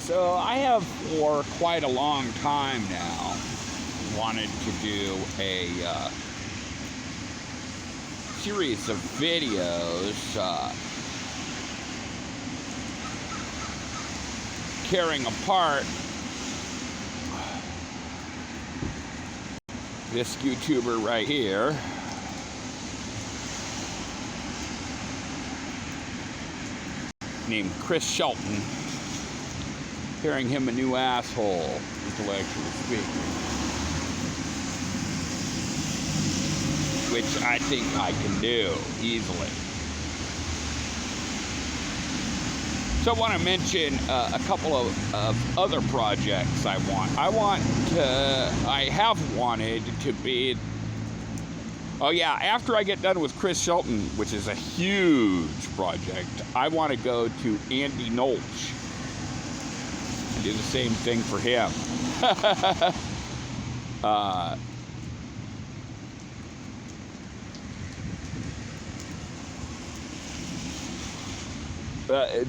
So I have for quite a long time now wanted to do a series of videos tearing apart this YouTuber right here. Named Chris Shelton, tearing him a new asshole, intellectually speaking. Which I think I can do easily. So I want to mention a couple of other projects I have wanted to be. Oh yeah, after I get done with Chris Shelton, which is a huge project, I want to go to Andy Nolch and do the same thing for him.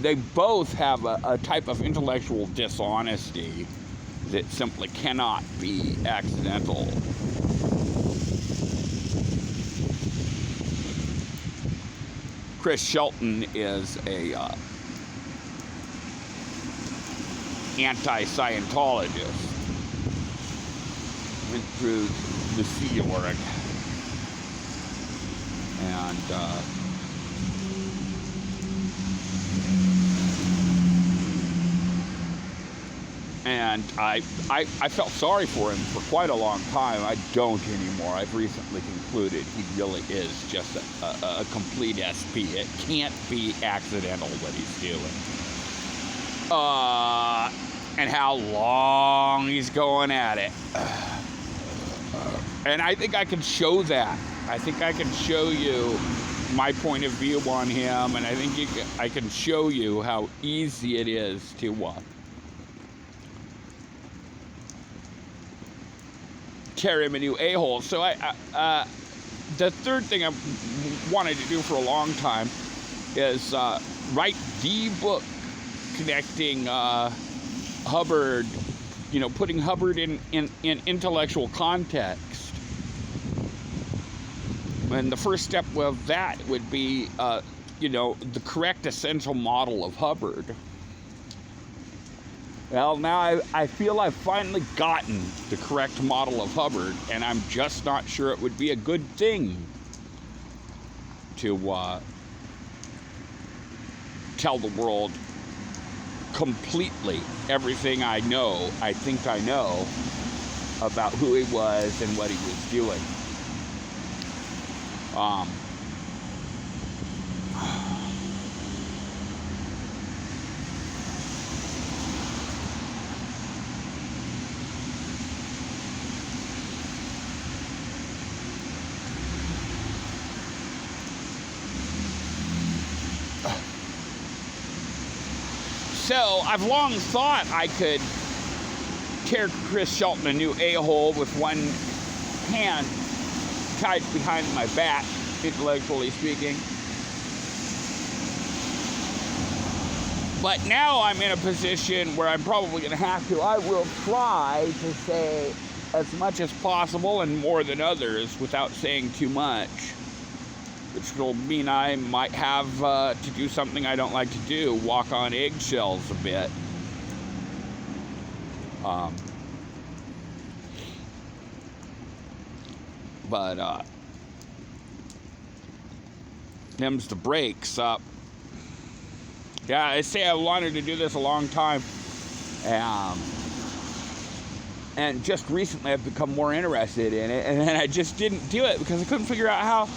They both have a type of intellectual dishonesty that simply cannot be accidental. Chris Shelton is a anti-Scientologist. Went through the Sea Org. And I felt sorry for him for quite a long time. I don't anymore. I've recently concluded he really is just a complete SP. It can't be accidental what he's doing. And how long he's going at it. And I think I can show that. I think I can show you my point of view on him, and I think I can show you how easy it is to tear him a new a-hole. So the third thing I wanted to do for a long time is write the book connecting Hubbard, putting Hubbard in intellectual context. And the first step of that would be, the correct essential model of Hubbard. Well, now I feel I've finally gotten the correct model of Hubbard, and I'm just not sure it would be a good thing to tell the world completely everything I think I know about who he was and what he was doing. So I've long thought I could tear Chris Shelton a new a-hole with one hand tied behind my back, intellectually speaking. But now I'm in a position where I'm probably going to have to. I will try to say as much as possible and more than others without saying too much, which will mean I might have to do something I don't like to do, walk on eggshells a bit. But them's the breaks up. Yeah, I say I wanted to do this a long time. And just recently I've become more interested in it, and then I just didn't do it because I couldn't figure out how.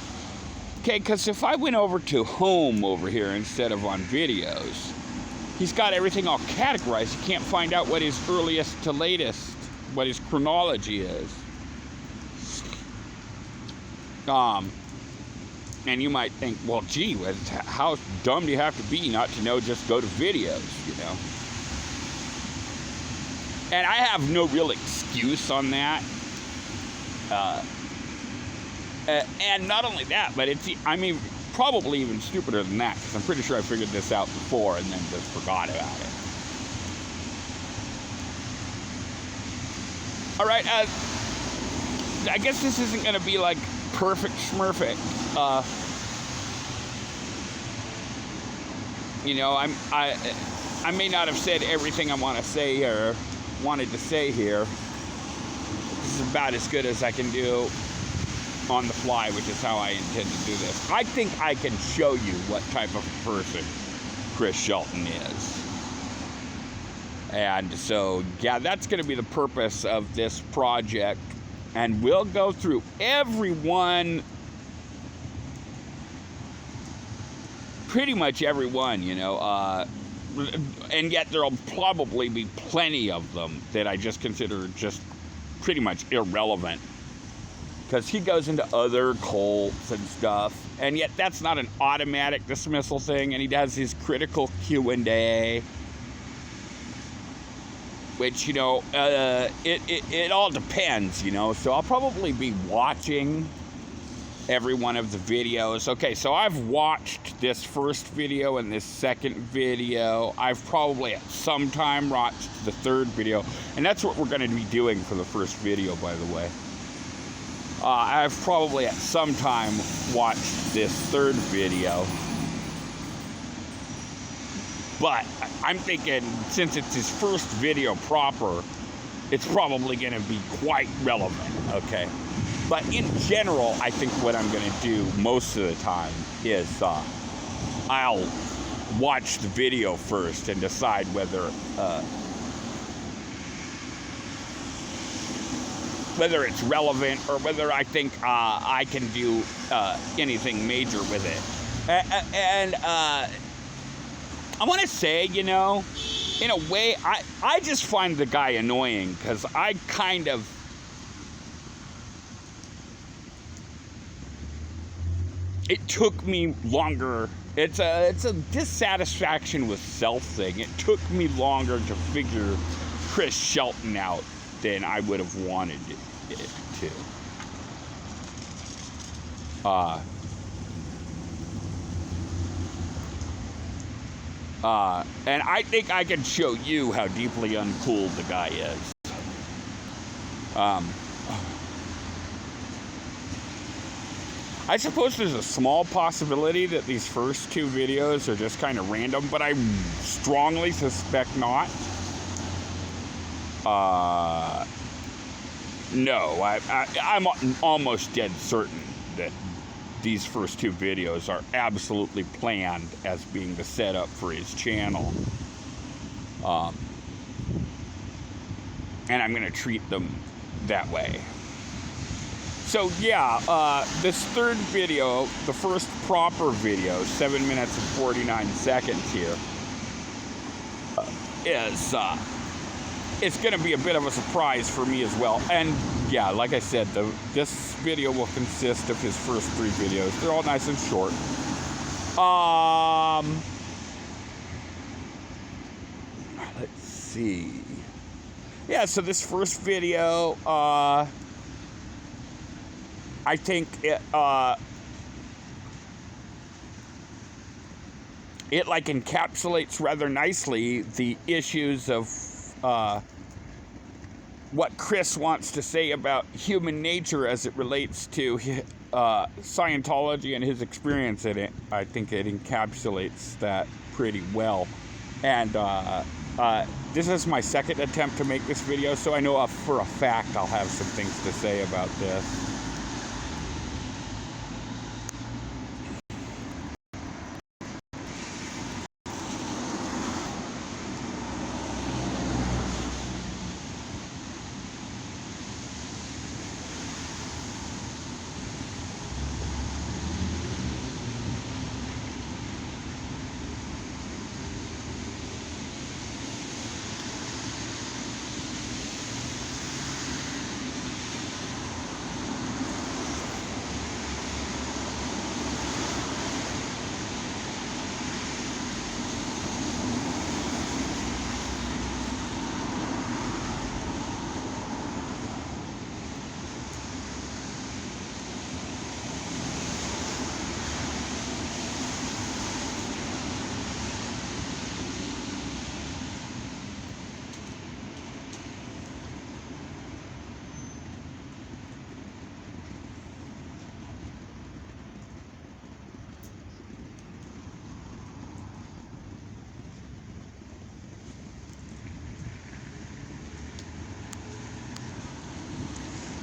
Okay, because if I went over to home over here instead of on videos, he's got everything all categorized. You can't find out what his earliest to latest, what his chronology is. And you might think, well, gee, how dumb do you have to be not to know just go to videos, And I have no real excuse on that. And not only that, but probably even stupider than that, because I'm pretty sure I figured this out before and then just forgot about it. All right, I guess this isn't going to be like perfect schmurfect. You know, I may not have said everything I want to say or wanted to say here. This is about as good as I can do on the fly, which is how I intend to do this. I think I can show you what type of person Chris Shelton is. And so, yeah, that's going to be the purpose of this project. And we'll go through everyone, pretty much everyone, you know. And yet there'll probably be plenty of them that I just consider just pretty much irrelevant. Because he goes into other cults and stuff. And yet that's not an automatic dismissal thing. And he does his critical Q&A. Which, you know, it all depends, you know. So I'll probably be watching every one of the videos. Okay, so I've watched this first video and this second video. I've probably at some time watched the third video. And that's what we're going to be doing for the first video, by the way. I've probably at some time watched this third video. But I'm thinking, since it's his first video proper, it's probably going to be quite relevant, okay? But in general, I think what I'm going to do most of the time is I'll watch the video first and decide whether it's relevant or whether I think I can do anything major with it. And I want to say, you know, in a way, I just find the guy annoying because I kind of... It took me longer. It's a dissatisfaction with self thing. It took me longer to figure Chris Shelton out than I would have wanted it to. And I think I can show you how deeply uncool the guy is. I suppose there's a small possibility that these first two videos are just kind of random, but I strongly suspect not. No, I'm almost dead certain that these first two videos are absolutely planned as being the setup for his channel. And I'm going to treat them that way. So yeah, this third video, the first proper video, 7 minutes and 49 seconds here, is it's going to be a bit of a surprise for me as well. And yeah, like I said, this video will consist of his first three videos. They're all nice and short. Let's see. Yeah, so this first video, I think it like encapsulates rather nicely the issues of what Chris wants to say about human nature as it relates to Scientology and his experience in it. I think it encapsulates that pretty well. And this is my second attempt to make this video, so I know for a fact I'll have some things to say about this.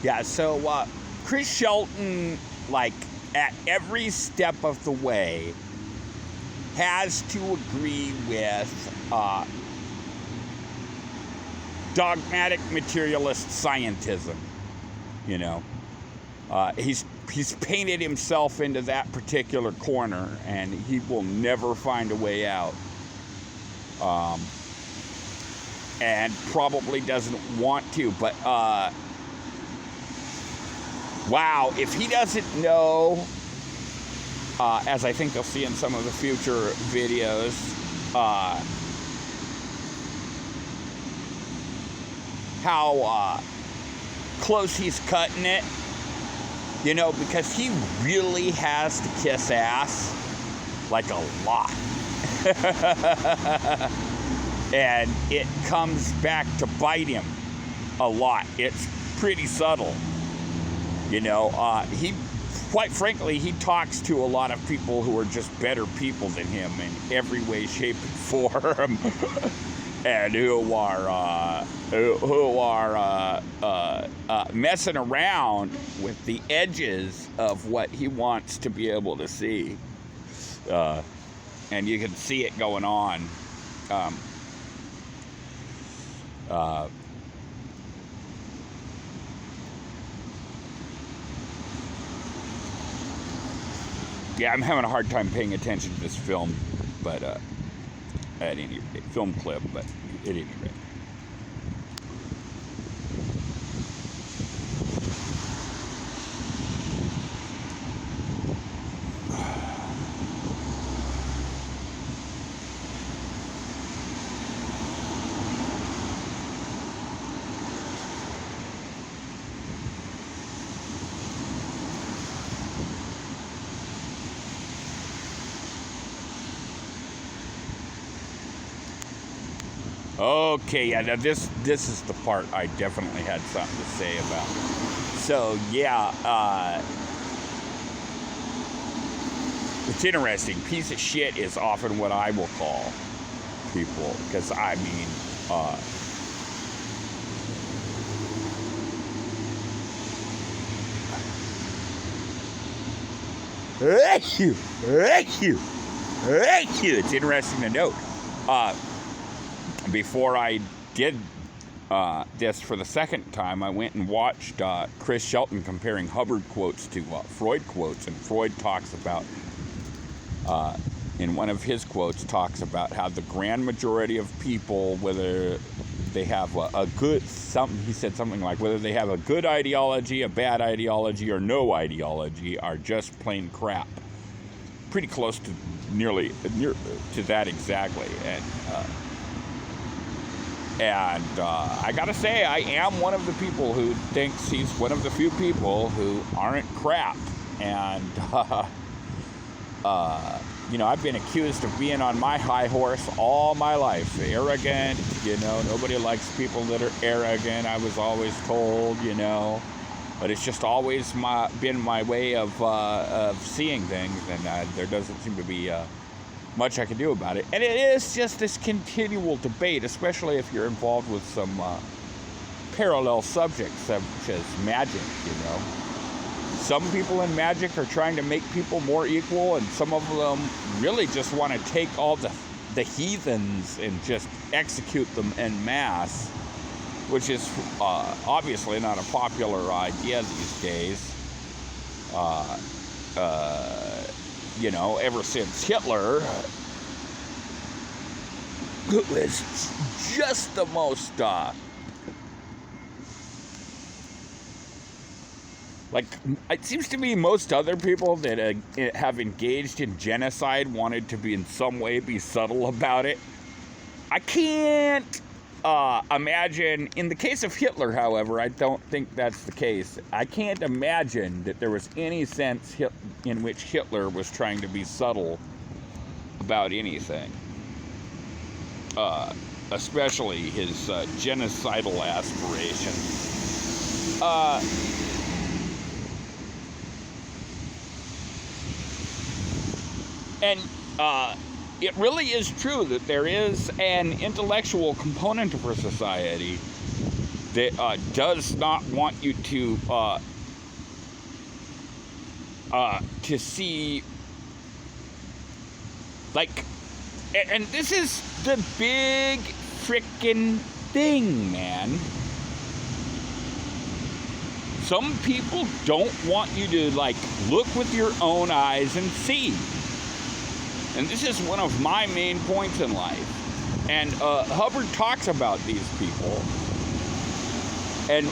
Yeah, so Chris Shelton, like, at every step of the way, has to agree with dogmatic materialist scientism. You know, he's painted himself into that particular corner, and he will never find a way out. And probably doesn't want to, but wow, if he doesn't know, as I think you'll see in some of the future videos, how close he's cutting it, you know, because he really has to kiss ass, like a lot. And it comes back to bite him a lot. It's pretty subtle. You know, he, quite frankly, he talks to a lot of people who are just better people than him in every way, shape, and form. And who are messing around with the edges of what he wants to be able to see. And you can see it going on. Yeah, I'm having a hard time paying attention to this film, but at any rate, film clip, but at any rate. Okay, yeah, now this is the part I definitely had something to say about. So, yeah, it's interesting. Piece of shit is often what I will call people, because, I mean, it's interesting to note. Before I did this for the second time, I went and watched Chris Shelton comparing Hubbard quotes to Freud quotes, and Freud talks about, in one of his quotes, talks about how the grand majority of people, whether they have he said something like, whether they have a good ideology, a bad ideology, or no ideology, are just plain crap. Pretty close to near to that exactly. And I gotta say, I am one of the people who thinks he's one of the few people who aren't crap. And, you know, I've been accused of being on my high horse all my life. Arrogant, you know, nobody likes people that are arrogant, I was always told, you know. But it's just always been my way of seeing things, and there doesn't seem to be much I can do about it. And it is just this continual debate, especially if you're involved with some parallel subjects such as magic, you know. Some people in magic are trying to make people more equal, and some of them really just want to take all the heathens and just execute them en masse, which is obviously not a popular idea these days. You know, ever since Hitler, who is just the most, like, it seems to me most other people that have engaged in genocide wanted to be in some way be subtle about it. I can't imagine, in the case of Hitler, however, I don't think that's the case. I can't imagine that there was any sense in which Hitler was trying to be subtle about anything. Especially his genocidal aspirations. And it really is true that there is an intellectual component of our society that does not want you to see, like, and this is the big frickin' thing, man. Some people don't want you to, like, look with your own eyes and see. And this is one of my main points in life. And Hubbard talks about these people. And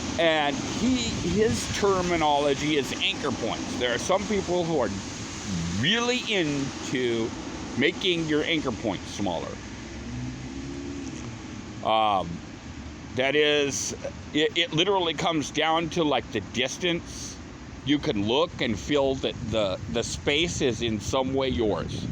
his terminology is anchor points. There are some people who are really into making your anchor points smaller. That is, it literally comes down to, like, the distance. You can look and feel that the space is in some way yours.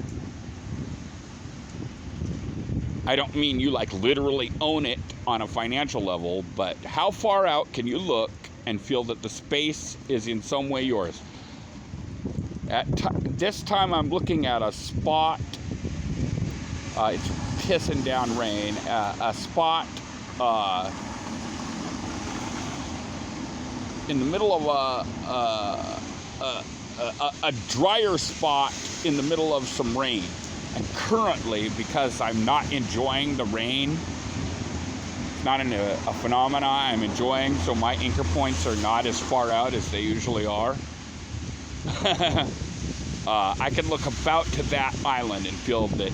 I don't mean you, like, literally own it on a financial level, but how far out can you look and feel that the space is in some way yours? This time I'm looking at a spot, it's pissing down rain, a spot in the middle of a drier spot in the middle of some rain. And currently, because I'm not enjoying the rain, not a phenomena I'm enjoying, so my anchor points are not as far out as they usually are. I can look about to that island and feel that,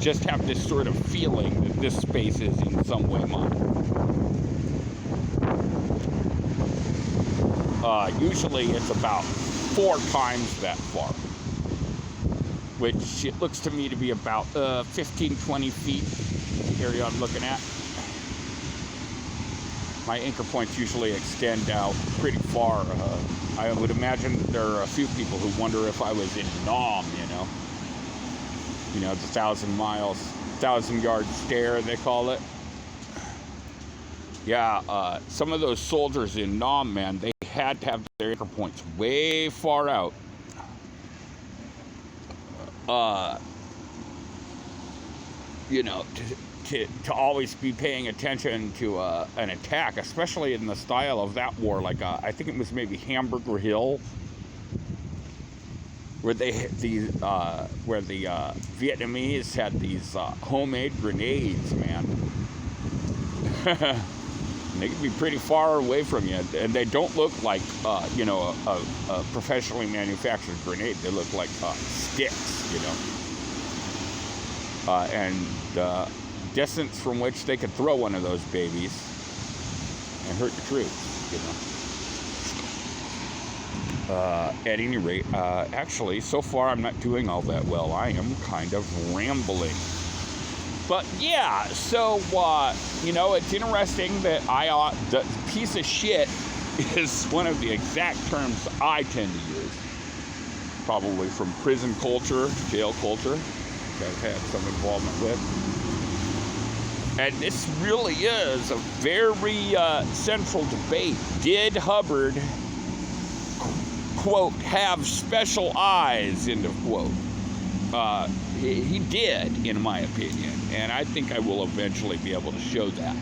just have this sort of feeling that this space is in some way mine. Usually it's about 4 times that far, which it looks to me to be about 15, 20 feet, the area I'm looking at. My anchor points usually extend out pretty far. I would imagine that there are a few people who wonder if I was in Nam, you know, the 1,000-yard stare, they call it. Yeah, some of those soldiers in Nam, man, they had to have their anchor points way far out. You know, to always be paying attention to an attack, especially in the style of that war. Like, I think it was maybe Hamburger Hill, where the Vietnamese had these homemade grenades, man. And they can be pretty far away from you, and they don't look like you know, a professionally manufactured grenade. They look like sticks, you know. And distance from which they could throw one of those babies and hurt the troops, you know. At any rate, actually, so far I'm not doing all that well. I am kind of rambling. But yeah, so, you know, it's interesting that the piece of shit is one of the exact terms I tend to use. Probably from prison culture, jail culture, that I've had some involvement with. And this really is a very central debate. Did Hubbard, quote, have special eyes, end of quote? He did, in my opinion. And I think I will eventually be able to show that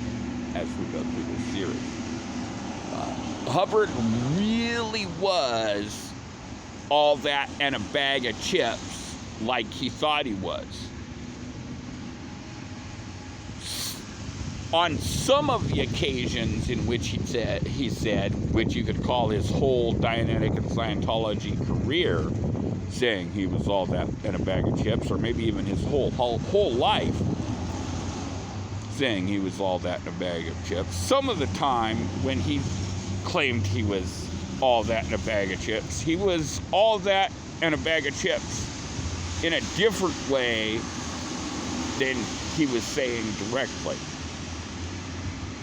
as we go through this series. Hubbard really was all that and a bag of chips like he thought he was. On some of the occasions in which he said, which you could call his whole Dianetic and Scientology career, saying he was all that and a bag of chips, or maybe even his whole life, saying he was all that and a bag of chips. Some of the time when he claimed he was all that and a bag of chips, he was all that and a bag of chips in a different way than he was saying directly.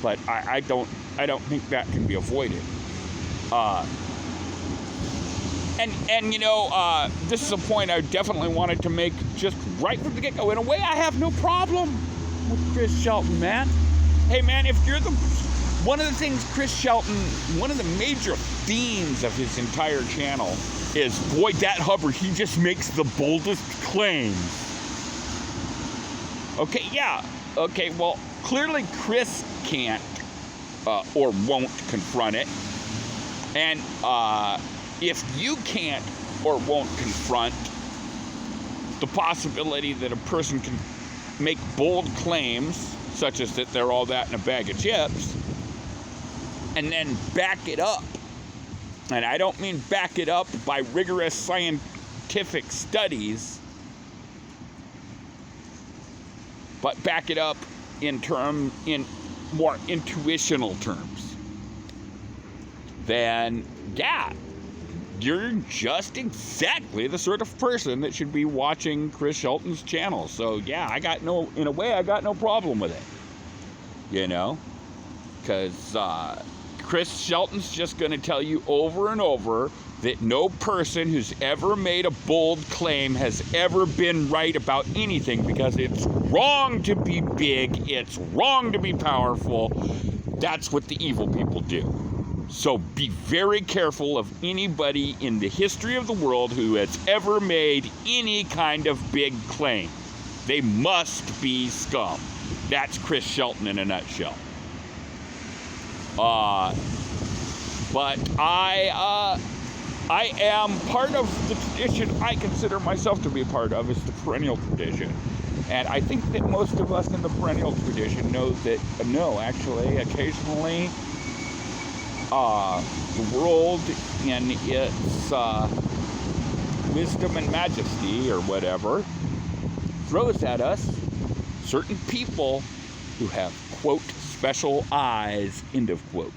But I don't think that can be avoided. And you know, this is a point I definitely wanted to make just right from the get-go. In a way, I have no problem with Chris Shelton, man. Hey, man, if you're one of the things Chris Shelton, one of the major themes of his entire channel is, boy, that Hubbard, he just makes the boldest claims. Okay, yeah. Okay, well, clearly Chris can't or won't confront it. And if you can't or won't confront the possibility that a person can make bold claims, such as that they're all that in a bag of chips, and then back it up. And I don't mean back it up by rigorous scientific studies, but back it up in more intuitional terms. Then, yeah, you're just exactly the sort of person that should be watching Chris Shelton's channel. So yeah, in a way, I got no problem with it. You know? Because Chris Shelton's just going to tell you over and over that no person who's ever made a bold claim has ever been right about anything, because it's wrong to be big, it's wrong to be powerful. That's what the evil people do. So be very careful of anybody in the history of the world who has ever made any kind of big claim. They must be scum. That's Chris Shelton in a nutshell. But I am part of the tradition I consider myself to be a part of, is the perennial tradition. And I think that most of us in the perennial tradition know that, actually, occasionally, the world in its wisdom and majesty, or whatever, throws at us certain people who have, quote, special eyes, end of quote.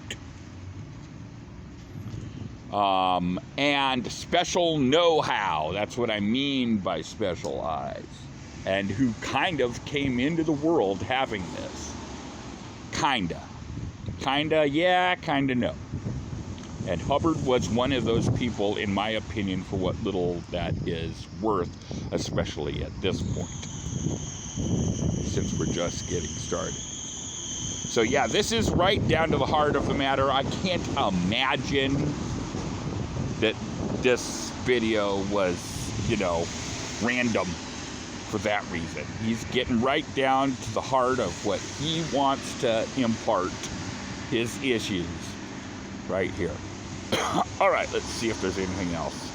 And special know-how, that's what I mean by special eyes, and who kind of came into the world having this. Kinda, yeah, kinda no. And Hubbard was one of those people, in my opinion, for what little that is worth, especially at this point, since we're just getting started. So yeah, this is right down to the heart of the matter. I can't imagine that this video was, random for that reason. He's getting right down to the heart of what he wants to impart, his issues, right here. All right, let's see if there's anything else.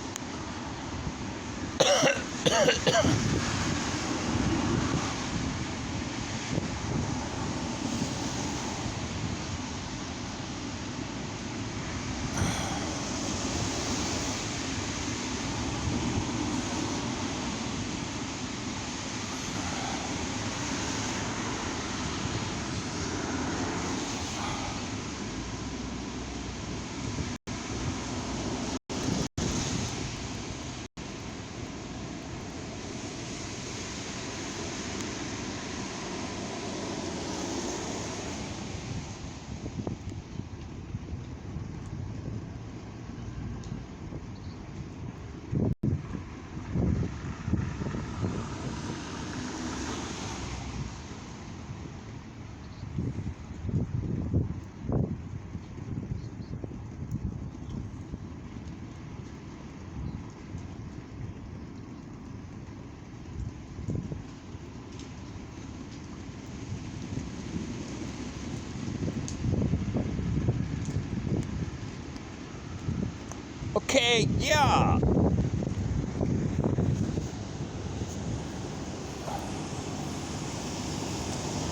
Okay, yeah.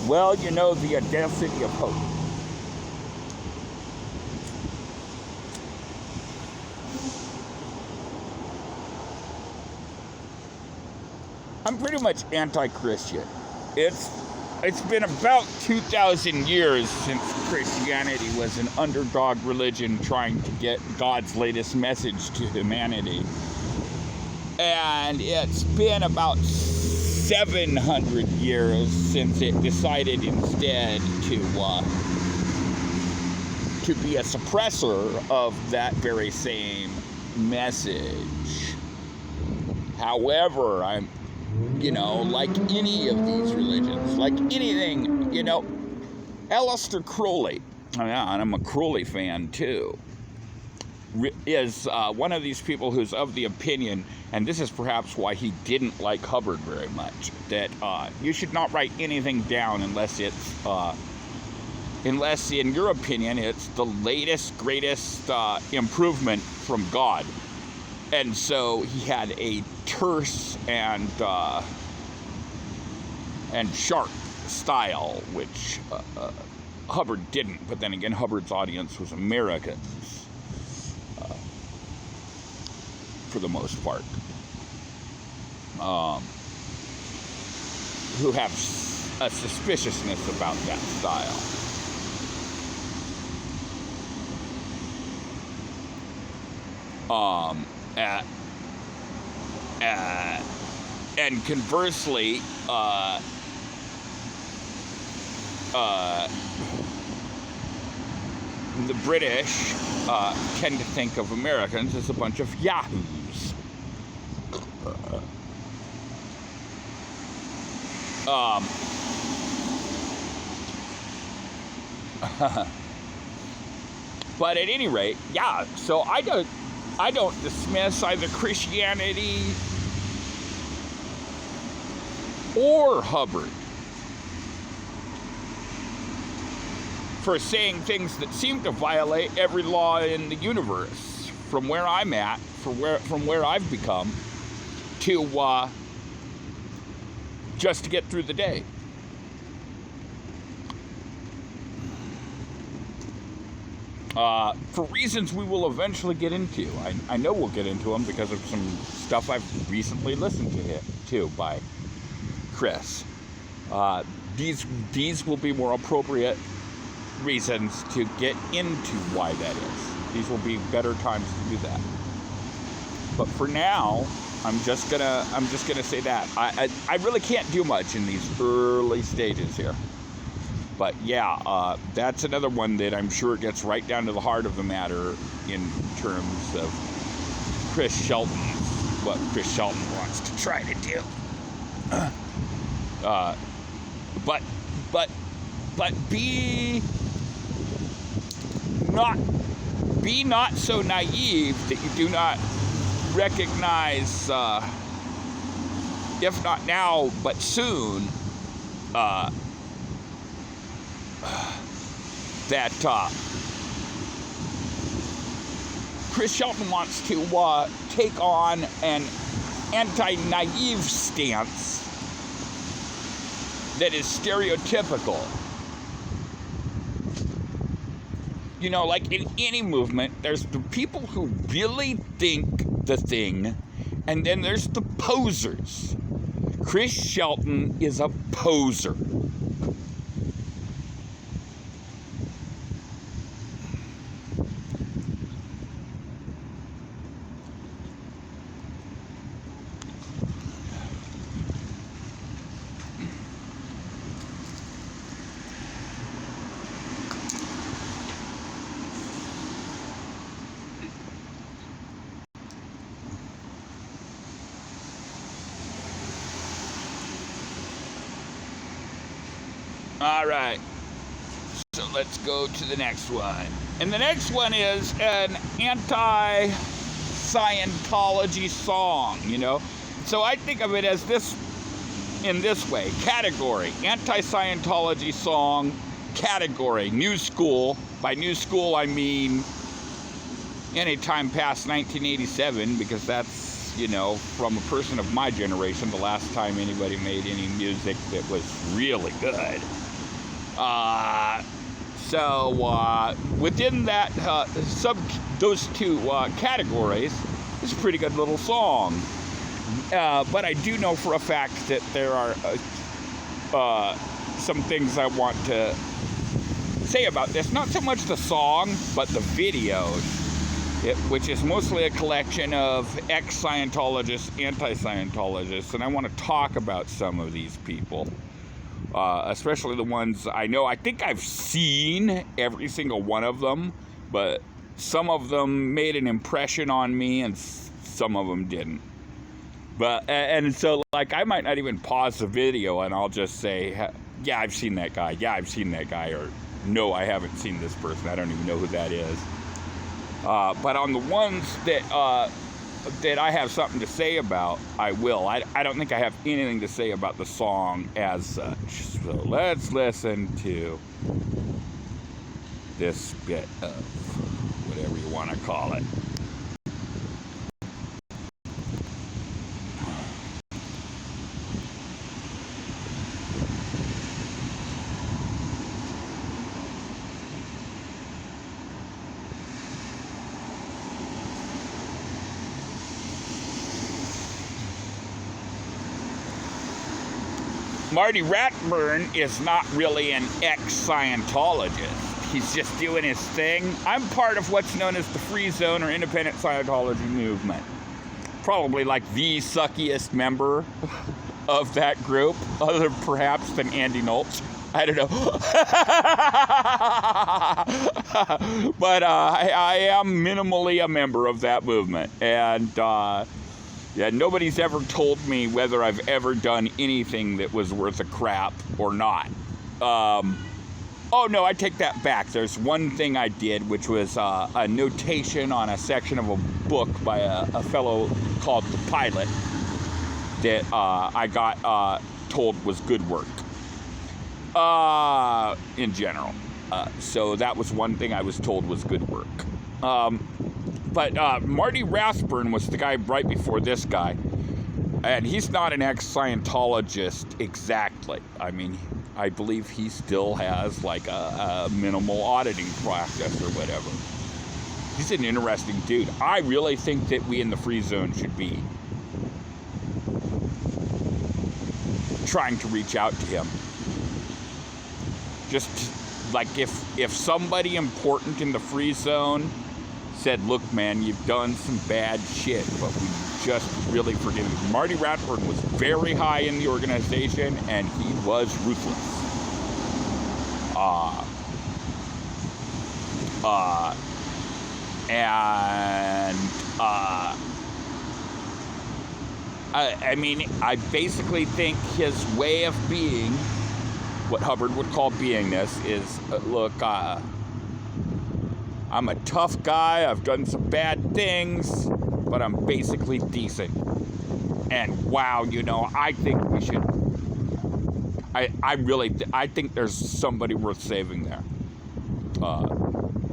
Well, the audacity of hope. I'm pretty much anti-Christian. It's been about 2,000 years since Christianity was an underdog religion trying to get God's latest message to humanity. And it's been about 700 years since it decided instead to be a suppressor of that very same message. However, I'm like any of these religions, like anything, Aleister Crowley, and I'm a Crowley fan too, is one of these people who's of the opinion, and this is perhaps why he didn't like Hubbard very much, that you should not write anything down unless it's unless, in your opinion, it's the latest, greatest improvement from God. And so he had a terse and sharp style, which Hubbard didn't. But then again, Hubbard's audience was Americans, for the most part, who have a suspiciousness about that style. And conversely, the British tend to think of Americans as a bunch of yahoos. But at any rate, yeah. So I don't dismiss either Christianity or Hubbard for saying things that seem to violate every law in the universe, from where I'm at, from where I've become, to just to get through the day. For reasons we will eventually get into. I know we'll get into them because of some stuff I've recently listened to by Chris. These will be more appropriate reasons to get into why that is. These will be better times to do that. But for now, I'm just gonna say that I really can't do much in these early stages here. But yeah, that's another one that I'm sure gets right down to the heart of the matter in terms of Chris Shelton, what Chris Shelton wants to try to do. But be not so naive that you do not recognize, if not now, but soon, that Chris Shelton wants to take on an anti-naive stance that is stereotypical. You know, like in any movement, there's the people who really think the thing, and then there's the posers. Chris Shelton is a poser. All right, so let's go to the next one. And the next one is an anti-Scientology song, you know? So I think of it as in this way, category, anti-Scientology song, category, new school. By new school, I mean any time past 1987, because that's, you know, from a person of my generation, the last time anybody made any music that was really good. So within that those two categories, it's a pretty good little song. But I do know for a fact that there are some things I want to say about this. Not so much the song, but the videos, which is mostly a collection of ex-Scientologists, anti-Scientologists, and I want to talk about some of these people. Especially the ones I know. I think I've seen every single one of them, but some of them made an impression on me and some of them didn't. But, and so, like, I might not even pause the video and I'll just say, yeah, I've seen that guy. Yeah, I've seen that guy. Or, no, I haven't seen this person. I don't even know who that is. But on the ones that I have something to say about, I will. I don't think I have anything to say about the song as such. So let's listen to this bit of whatever you want to call it. Marty Ratburn is not really an ex-Scientologist. He's just doing his thing. I'm part of what's known as the Free Zone or Independent Scientology movement. Probably like the suckiest member of that group, other perhaps than Andy Knowles. I don't know. But I am minimally a member of that movement. And yeah, nobody's ever told me whether I've ever done anything that was worth a crap or not. Oh, no, I take that back. There's one thing I did, which was a notation on a section of a book by a fellow called The Pilot that I got told was good work in general. So that was one thing I was told was good work. But Marty Rathburn was the guy right before this guy. And he's not an ex-Scientologist exactly. I mean, I believe he still has like a minimal auditing practice or whatever. He's an interesting dude. I really think that we in the Free Zone should be trying to reach out to him. Just like if somebody important in the Free Zone said, look, man, you've done some bad shit, but we just really forgive you. Marty Ratburn was very high in the organization, and he was ruthless. I mean, I basically think his way of being, what Hubbard would call beingness, is, look, I'm a tough guy, I've done some bad things, but I'm basically decent. And wow, you know, I think we should, I think there's somebody worth saving there.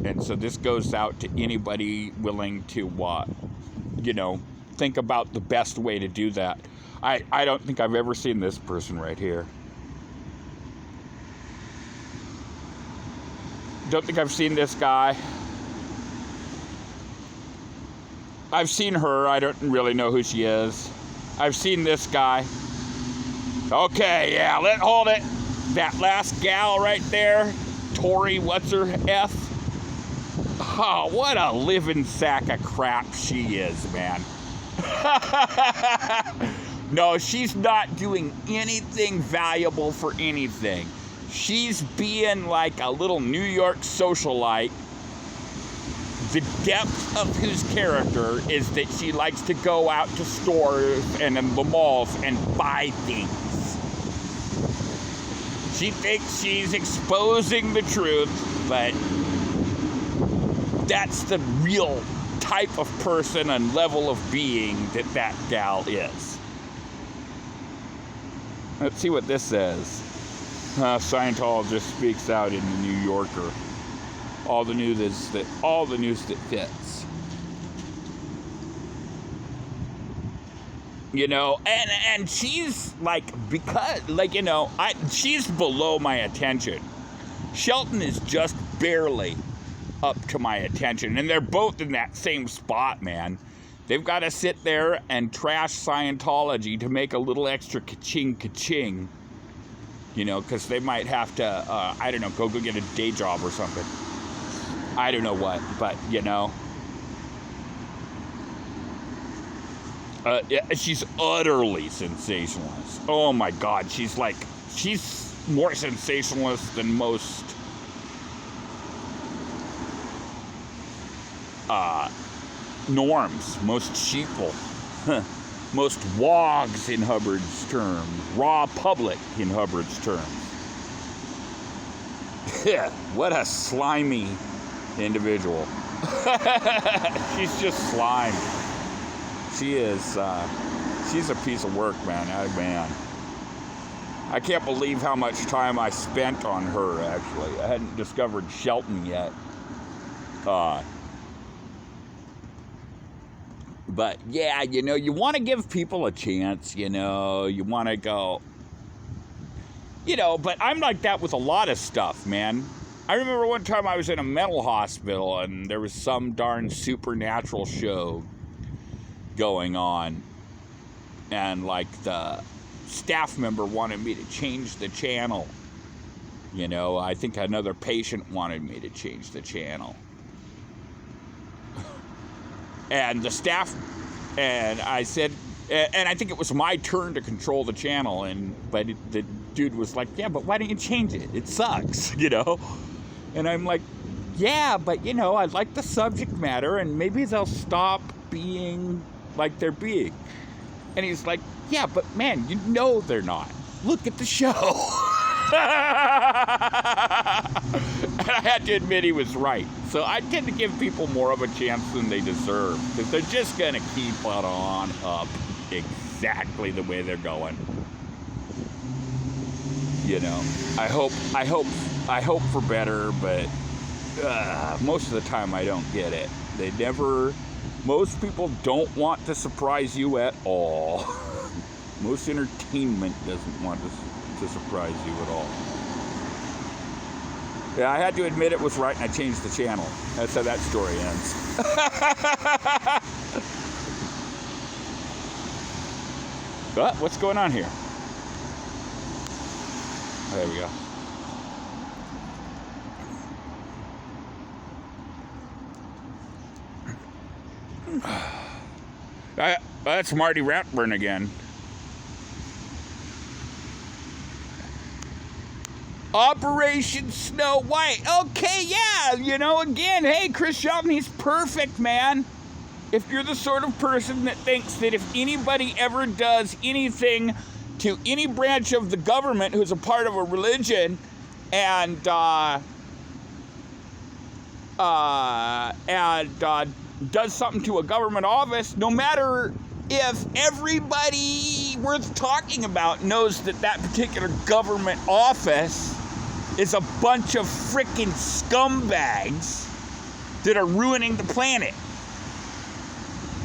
And so this goes out to anybody willing to, you know, think about the best way to do that. I don't think I've ever seen this person right here. Don't think I've seen this guy. I've seen her. I don't really know who she is. I've seen this guy. Okay, yeah, hold it. That last gal right there, Tori, what's her F? Oh, what a living sack of crap she is, man. No, she's not doing anything valuable for anything. She's being like a little New York socialite, the depth of whose character is that she likes to go out to stores and in the malls and buy things. She thinks she's exposing the truth, but that's the real type of person and level of being that gal is. Let's see what this says. Scientologist speaks out in the New Yorker. All the news that fits. You know, and she's like, because, like, you know, she's below my attention. Shelton is just barely up to my attention, and they're both in that same spot, man. They've got to sit there and trash Scientology to make a little extra ka-ching, you know, because they might have to, I don't know, go get a day job or something. I don't know what, but, you know. Yeah, she's utterly sensationalist. Oh, my God. She's more sensationalist than most norms, most sheeple, most wogs in Hubbard's terms, raw public in Hubbard's terms. What a slimy individual. She's just slime. She is, she's a piece of work, man. I can't believe how much time I spent on her, actually. I hadn't discovered Shelton yet. But yeah, you know, you want to give people a chance, you know, you want to go, you know, but I'm like that with a lot of stuff, man. I remember one time I was in a mental hospital and there was some darn supernatural show going on, and like the staff member wanted me to change the channel. You know, I think another patient wanted me to change the channel. And the staff, and I said, and I think it was my turn to control the channel, but the dude was like, yeah, but why don't you change it? It sucks, you know? And I'm like, yeah, but you know, I like the subject matter, and maybe they'll stop being like they're being. And he's like, yeah, but man, you know they're not. Look at the show. And I had to admit he was right. So I tend to give people more of a chance than they deserve, because they're just going to keep it on up exactly the way they're going. You know, I hope for better, but most of the time I don't get it. Most people don't want to surprise you at all. Most entertainment doesn't want to surprise you at all. Yeah, I had to admit it was right, and I changed the channel. That's how that story ends. But what's going on here? There we go. That's Marty Ratburn again. Operation Snow White. Okay, yeah, you know, again, hey, Chris Shelton, he's perfect, man. If you're the sort of person that thinks that if anybody ever does anything to any branch of the government who's a part of a religion and does something to a government office, no matter if everybody worth talking about knows that particular government office is a bunch of frickin' scumbags that are ruining the planet.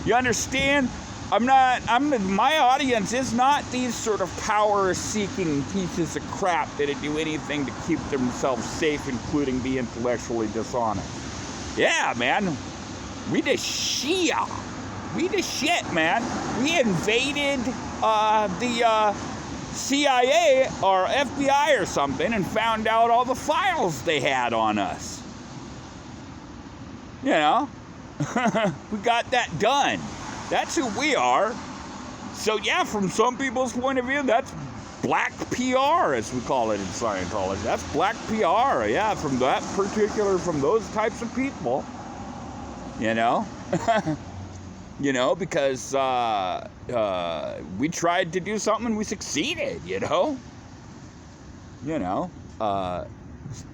You understand? My audience is not these sort of power-seeking pieces of crap that do anything to keep themselves safe, including be intellectually dishonest. Yeah, man. We the shit. We the shit, man. We invaded the CIA or FBI or something and found out all the files they had on us. You know? We got that done. That's who we are. So yeah, from some people's point of view, that's black PR, as we call it in Scientology. That's black PR, yeah, from those types of people. You know? You know, because we tried to do something and we succeeded, you know? You know,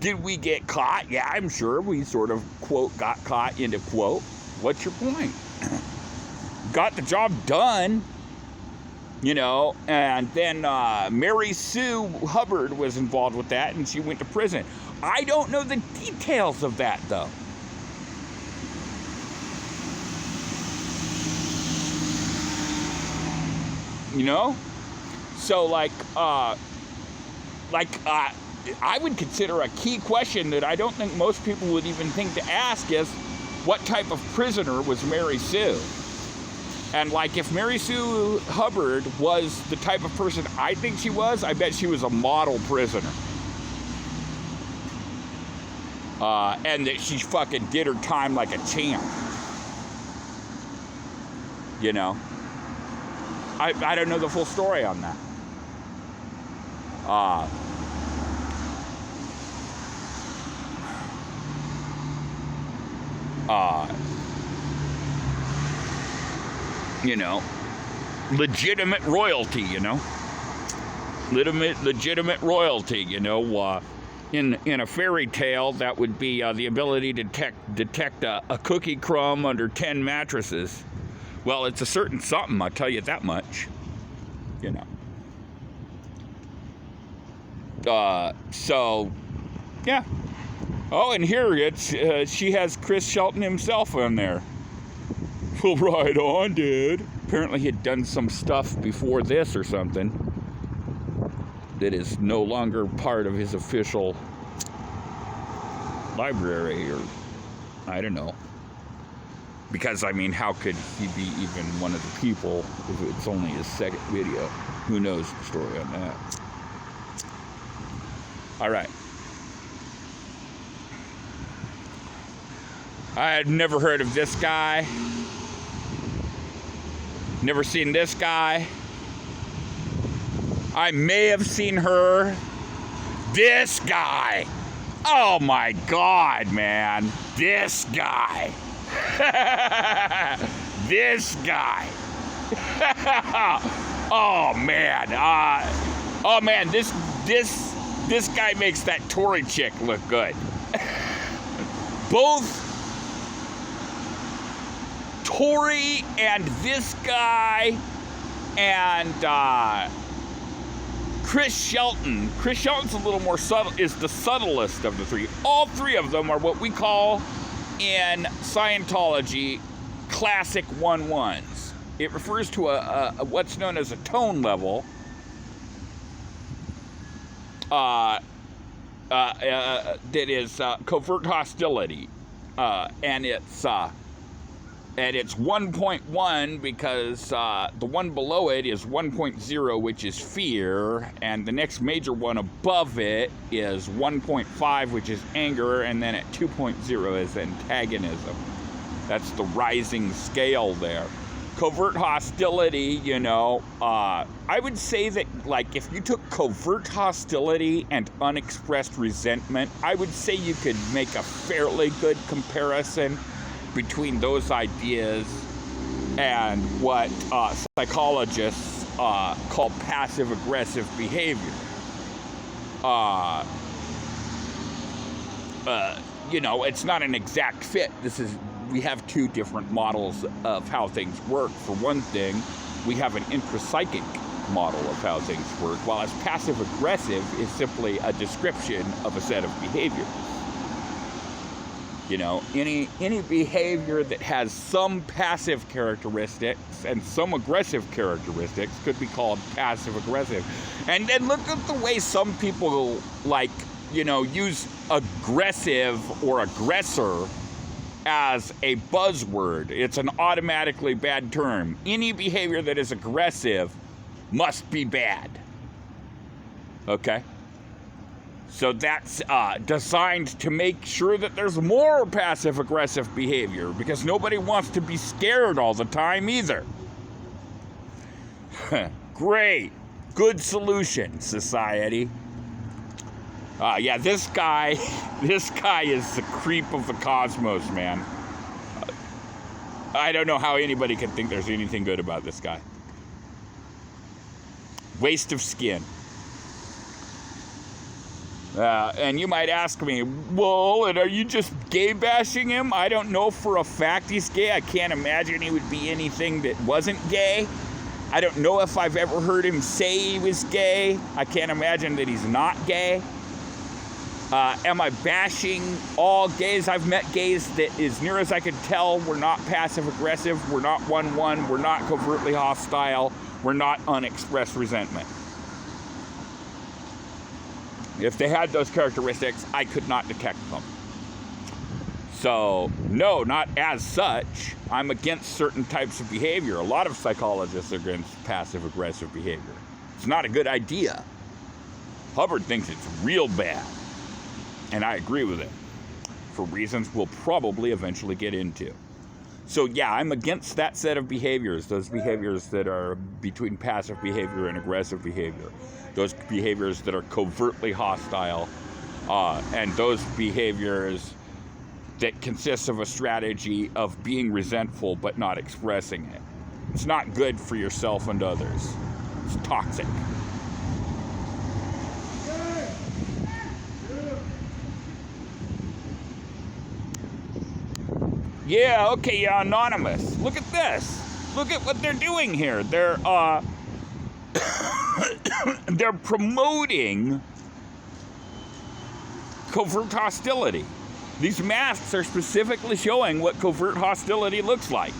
did we get caught? Yeah, I'm sure we sort of, quote, got caught into quote. What's your point? Got the job done, you know, and then Mary Sue Hubbard was involved with that, and she went to prison. I don't know the details of that, though. You know? So, I would consider a key question that I don't think most people would even think to ask is, what type of prisoner was Mary Sue? And, like, if Mary Sue Hubbard was the type of person I think she was, I bet she was a model prisoner. And that she fucking did her time like a champ. You know? I don't know the full story on that. You know, legitimate royalty, you know, legitimate royalty, you know, in a fairy tale, that would be the ability to detect a cookie crumb under 10 mattresses. Well, it's a certain something, I'll tell you that much, you know. So, yeah. Oh, and here she has Chris Shelton himself on there. Well, right on, dude. Apparently he had done some stuff before this or something that is no longer part of his official library, or I don't know. Because, I mean, how could he be even one of the people if it's only his second video? Who knows the story on that? All right. I had never heard of this guy. Never seen this guy. I may have seen her. This guy. Oh my God, man. This guy. This guy. Oh man. Oh man, this guy makes that Tory chick look good. Both Tory and this guy and Chris Shelton. Chris Shelton's a little more subtle, is the subtlest of the three. All three of them are what we call in Scientology classic 1-1s. It refers to a what's known as a tone level. That is covert hostility, and it's 1.1 because the one below it is 1.0, which is fear, and the next major one above it is 1.5, which is anger, and then at 2.0 is antagonism. That's the rising scale there. Covert hostility, you know, I would say that, like, if you took covert hostility and unexpressed resentment, I would say you could make a fairly good comparison between those ideas and what psychologists call passive-aggressive behavior. You know, it's not an exact fit. We have two different models of how things work. For one thing, we have an intrapsychic model of how things work, while as passive-aggressive is simply a description of a set of behaviors. You know, any behavior that has some passive characteristics and some aggressive characteristics could be called passive-aggressive. And then look at the way some people, like, you know, use aggressive or aggressor as a buzzword. It's an automatically bad term. Any behavior that is aggressive must be bad. Okay? So that's designed to make sure that there's more passive-aggressive behavior, because nobody wants to be scared all the time either. Great. Good solution, society. Yeah, this guy is the creep of the cosmos, man. I don't know how anybody can think there's anything good about this guy. Waste of skin. And you might ask me, well, and are you just gay bashing him? I don't know for a fact he's gay. I can't imagine he would be anything that wasn't gay. I don't know if I've ever heard him say he was gay. I can't imagine that he's not gay. Am I bashing all gays? I've met gays that, as near as I could tell, were not passive-aggressive, we're not 1-1, we're not covertly hostile, we're not unexpressed resentment. If they had those characteristics, I could not detect them. So, no, not as such. I'm against certain types of behavior. A lot of psychologists are against passive-aggressive behavior. It's not a good idea. Hubbard thinks it's real bad. And I agree with it, for reasons we'll probably eventually get into. So yeah, I'm against that set of behaviors, those behaviors that are between passive behavior and aggressive behavior, those behaviors that are covertly hostile, and those behaviors that consist of a strategy of being resentful but not expressing it. It's not good for yourself and others. It's toxic. Yeah, okay, yeah, Anonymous. Look at this. Look at what they're doing here. They're they're promoting covert hostility. These masks are specifically showing what covert hostility looks like.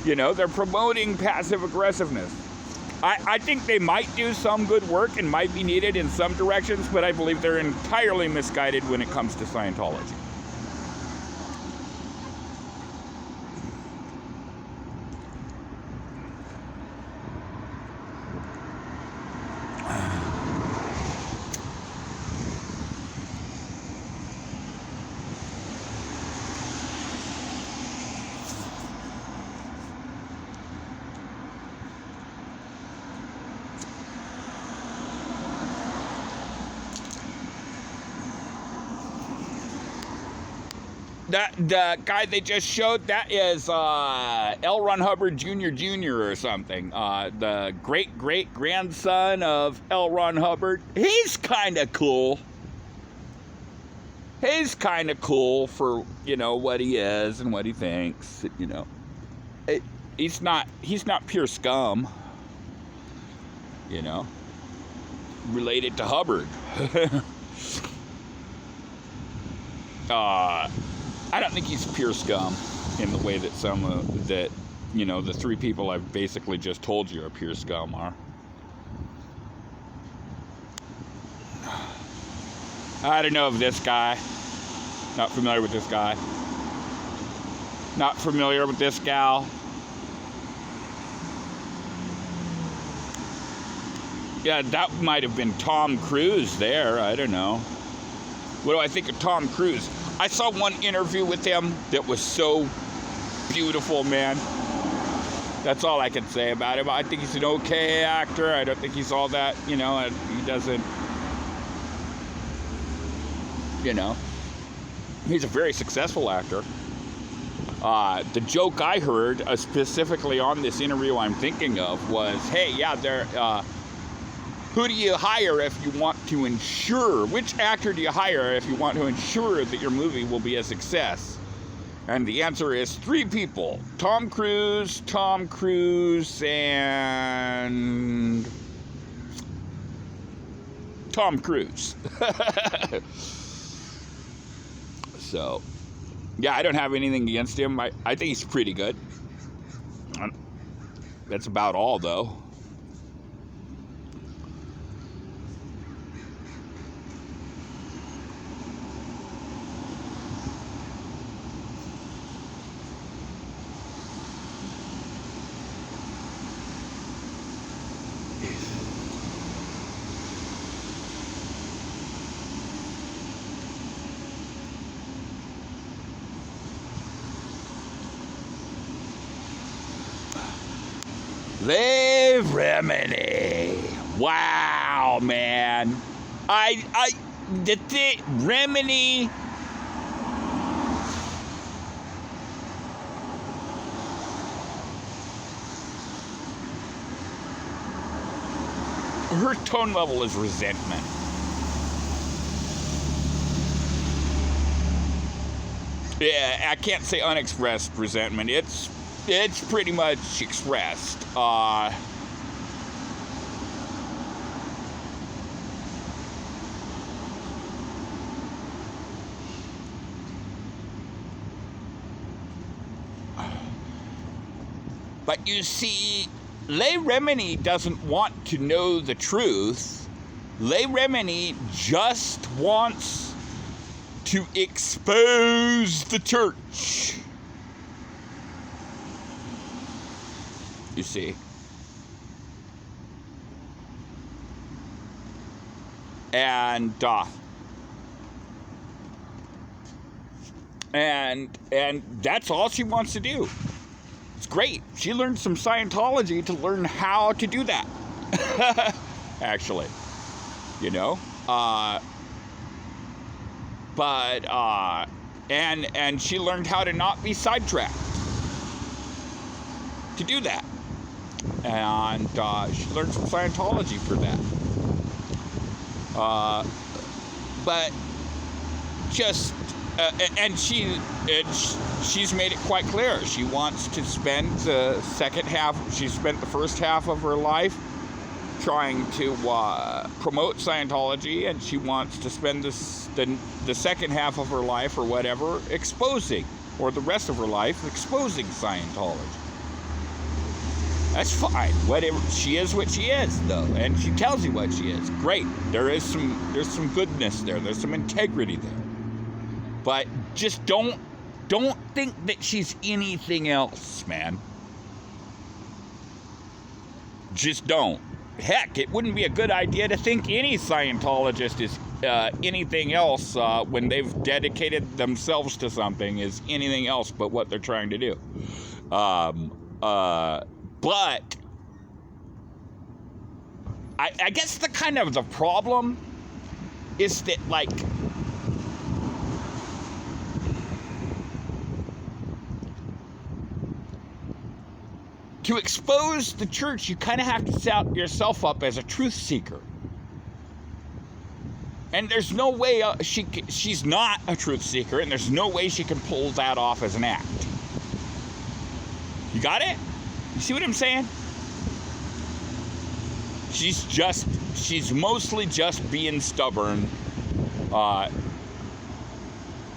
You know, they're promoting passive aggressiveness. I think they might do some good work and might be needed in some directions, but I believe they're entirely misguided when it comes to Scientology. The guy they just showed, that is L. Ron Hubbard Jr. or something. The great-great-grandson of L. Ron Hubbard. He's kind of cool. He's kind of cool for, you know, what he is and what he thinks, you know. He's not pure scum, you know. Related to Hubbard. I don't think he's pure scum in the way that that, you know, the three people I've basically just told you are pure scum are. I don't know of this guy. Not familiar with this guy. Not familiar with this gal. Yeah, that might have been Tom Cruise there. I don't know. What do I think of Tom Cruise? I saw one interview with him that was so beautiful, man. That's all I can say about him. I think he's an okay actor. I don't think he's all that, you know, he doesn't, you know. He's a very successful actor. The joke I heard specifically on this interview I'm thinking of was, hey, yeah, who do you hire if you want to ensure, which actor do you hire if you want to ensure that your movie will be a success? And the answer is 3 people. Tom Cruise, and Tom Cruise. So, yeah, I don't have anything against him. I think he's pretty good. That's about all, though. Leigh Remini. Wow, man. Remini. Her tone level is resentment. Yeah, I can't say unexpressed resentment. It's pretty much expressed. But you see, Leigh Remini doesn't want to know the truth. Leigh Remini just wants to expose the church. You see. And that's all she wants to do. It's great. She learned some Scientology to learn how to do that. Actually. You know? And she learned how to not be sidetracked to do that. And she learned some Scientology for that. But just and she's made it quite clear. She wants to spend the second half. She spent the first half of her life trying to promote Scientology, and she wants to spend the second half of her life or whatever exposing, or the rest of her life exposing Scientology. That's fine. Whatever, she is what she is, though, and she tells you what she is. Great. There's some goodness there. There's some integrity there. But just don't think that she's anything else, man. Just don't. Heck, it wouldn't be a good idea to think any Scientologist is anything else when they've dedicated themselves to something is anything else but what they're trying to do. But I guess the problem is that, like, to expose the church, you kind of have to set yourself up as a truth seeker. And there's no way she's not a truth seeker, and there's no way she can pull that off as an act. You got it? You see what I'm saying? She's mostly just being stubborn,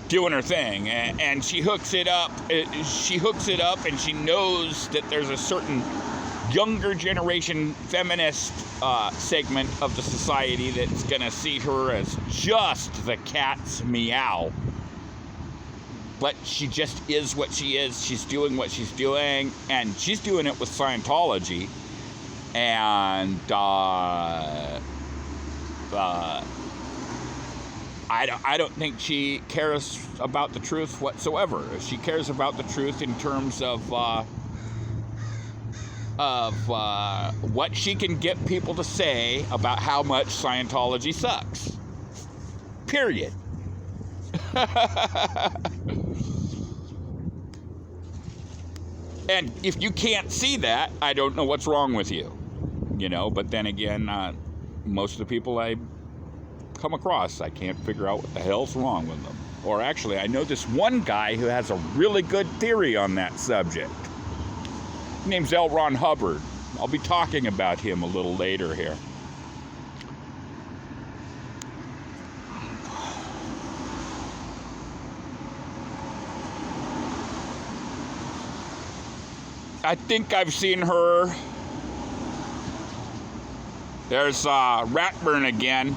doing her thing, and she hooks it up. And she knows that there's a certain younger generation feminist segment of the society that's gonna see her as just the cat's meow. But she just is what she is. She's doing what she's doing, and she's doing it with Scientology. And I don't think she cares about the truth whatsoever. She cares about the truth in terms of what she can get people to say about how much Scientology sucks. Period. And if you can't see that, I don't know what's wrong with you. You know, but then again, most of the people I come across, I can't figure out what the hell's wrong with them. Or actually, I know this one guy who has a really good theory on that subject. His name's L. Ron Hubbard. I'll be talking about him a little later here. I think I've seen her. There's Ratburn again.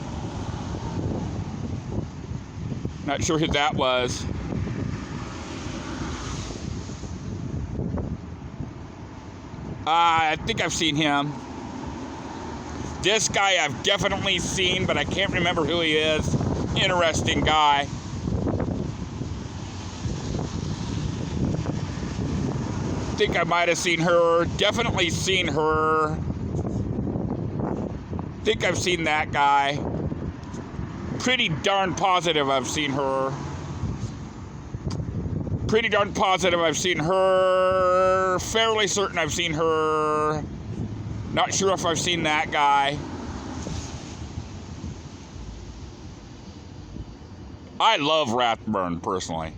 Not sure who that was. I think I've seen him. This guy I've definitely seen, but I can't remember who he is. Interesting guy. I think I might have seen her. Definitely seen her. Think I've seen that guy. Pretty darn positive I've seen her. Pretty darn positive I've seen her. Fairly certain I've seen her. Not sure if I've seen that guy. I love Rathburn, personally.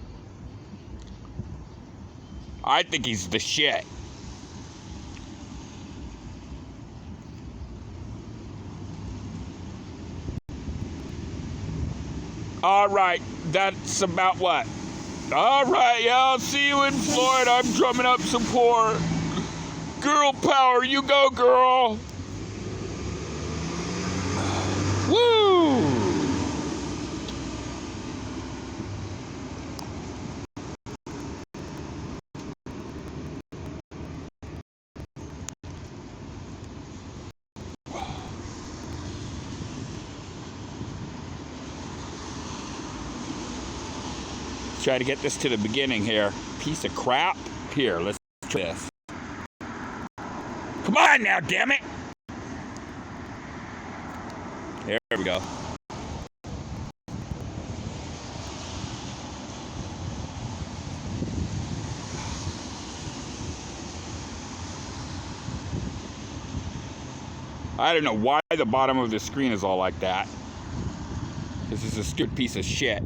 I think he's the shit. All right, that's about what? All right, yeah, I'll see you in Florida. I'm drumming up support. Girl power, you go, girl. Woo! Try to get this to the beginning here. Piece of crap. Here, let's try this. Come on now, damn it! There we go. I don't know why the bottom of the screen is all like that. This is a stupid piece of shit.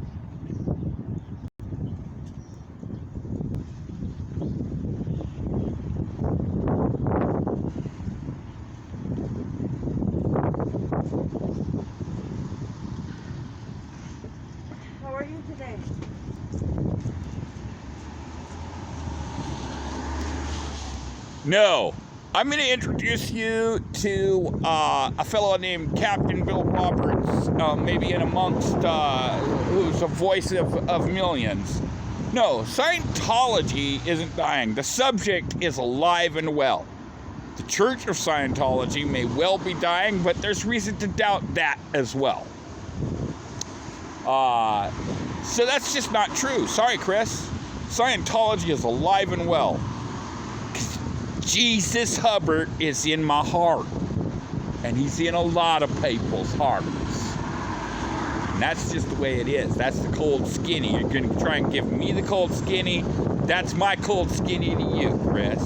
are you today? No. I'm going to introduce you to a fellow named Captain Bill Roberts, maybe in amongst who's a voice of millions. No, Scientology isn't dying. The subject is alive and well. The Church of Scientology may well be dying, but there's reason to doubt that as well. So that's just not true. Sorry, Chris. Scientology is alive and well. Jesus Hubbard is in my heart. And he's in a lot of people's hearts. And that's just the way it is. That's the cold skinny. You're going to try and give me the cold skinny. That's my cold skinny to you, Chris.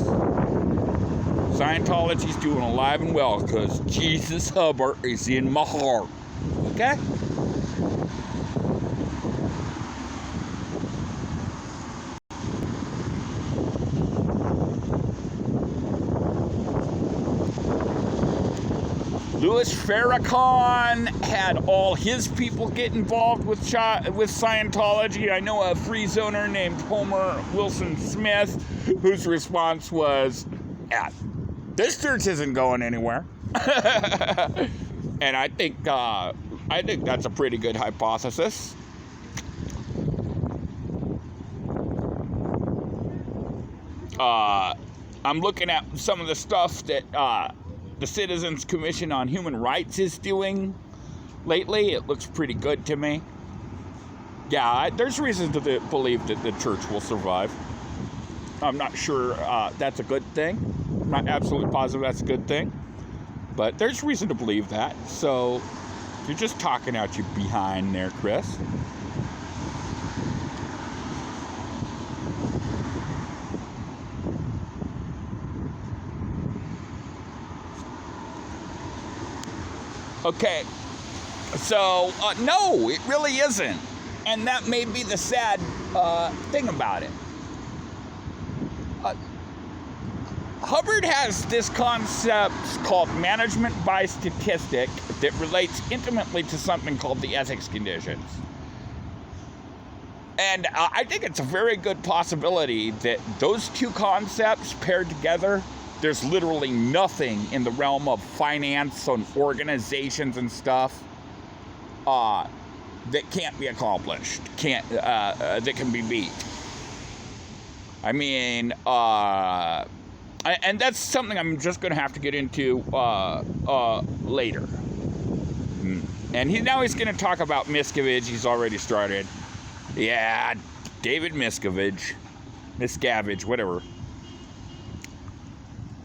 Scientology's doing alive and well because Jesus Hubbard is in my heart. Okay? Louis Farrakhan had all his people get involved with Scientology. I know a free zoner named Homer Wilson Smith, whose response was, this church isn't going anywhere. And I think that's a pretty good hypothesis. I'm looking at some of the stuff that the Citizens Commission on Human Rights is doing lately. It looks pretty good to me. Yeah, there's reason to believe that the church will survive. I'm not sure that's a good thing. I'm not absolutely positive that's a good thing. But there's reason to believe that. So you're just talking out your behind there, Chris. Okay, so no, it really isn't. And that may be the sad thing about it. Hubbard has this concept called management by statistic that relates intimately to something called the ethics conditions. And I think it's a very good possibility that those two concepts paired together, there's literally nothing in the realm of finance and organizations and stuff that can't be accomplished, that can be beat. I mean, and that's something I'm just going to have to get into later. And now he's going to talk about Miscavige. He's already started. Yeah, David Miscavige, whatever.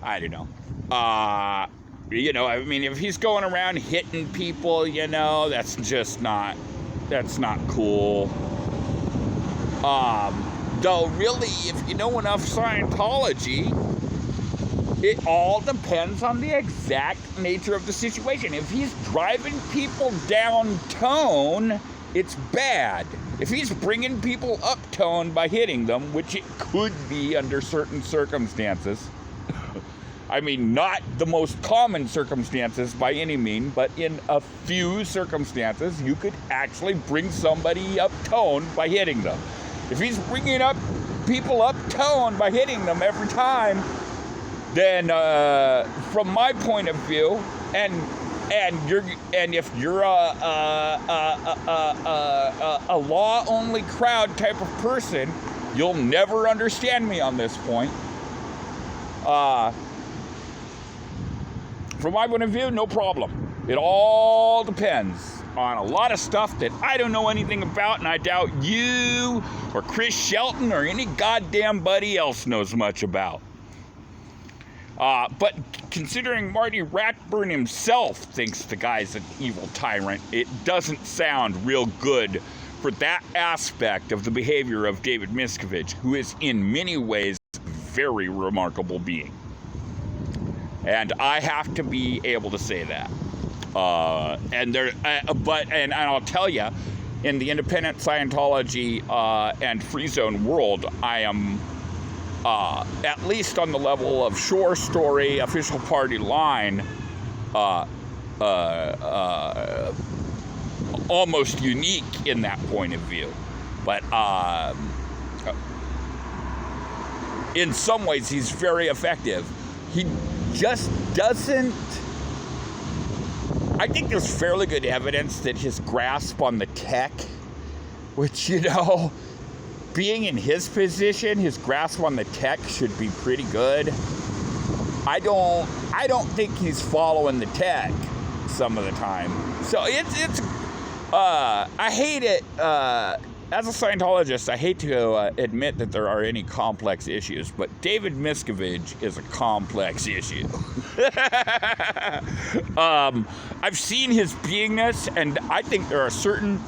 I don't know. I mean, if he's going around hitting people, that's not cool. Though, really, if you know enough Scientology, it all depends on the exact nature of the situation. If he's driving people downtown, it's bad. If he's bringing people uptone by hitting them, which it could be under certain circumstances, I mean, not the most common circumstances by any means, but in a few circumstances, you could actually bring somebody up tone by hitting them. If he's bringing up people up tone by hitting them every time, then from my point of view, and if you're a law-only crowd type of person, you'll never understand me on this point. From my point of view, no problem. It all depends on a lot of stuff that I don't know anything about, and I doubt you or Chris Shelton or any goddamn buddy else knows much about. But considering Marty Ratburn himself thinks the guy's an evil tyrant, it doesn't sound real good for that aspect of the behavior of David Miscavige, who is in many ways a very remarkable being. And I have to be able to say that. And I'll tell you, in the independent Scientology and free zone world, I am at least on the level of Shore Story, Official Party Line, almost unique in that point of view. But in some ways, he's very effective. He just doesn't... I think there's fairly good evidence that his grasp on the tech, which, being in his position, his grasp on the tech should be pretty good. I don't think he's following the tech some of the time. So it's I hate it. As a Scientologist, I hate to admit that there are any complex issues, but David Miscavige is a complex issue. I've seen his beingness, and I think there are certain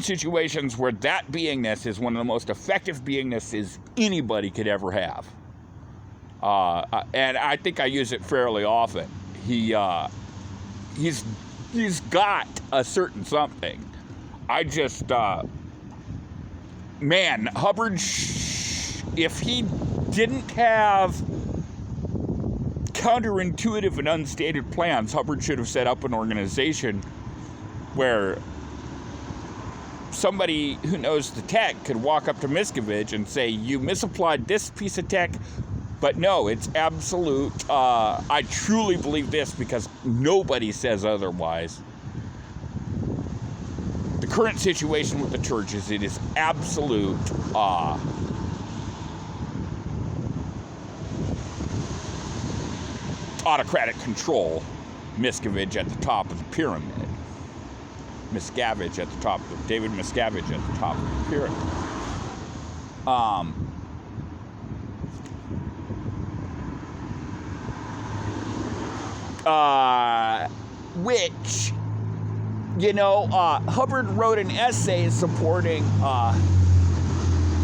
situations where that beingness is one of the most effective beingnesses anybody could ever have. And I think I use it fairly often. He's got a certain something. I just, Hubbard, if he didn't have counterintuitive and unstated plans, Hubbard should have set up an organization where somebody who knows the tech could walk up to Miscavige and say, you misapplied this piece of tech, but no, it's absolute. I truly believe this because nobody says otherwise. The current situation with the church is it is absolute autocratic control. Miscavige at the top of the pyramid. Miscavige at the top of David Miscavige at the top of the pyramid. Which, Hubbard wrote an essay supporting,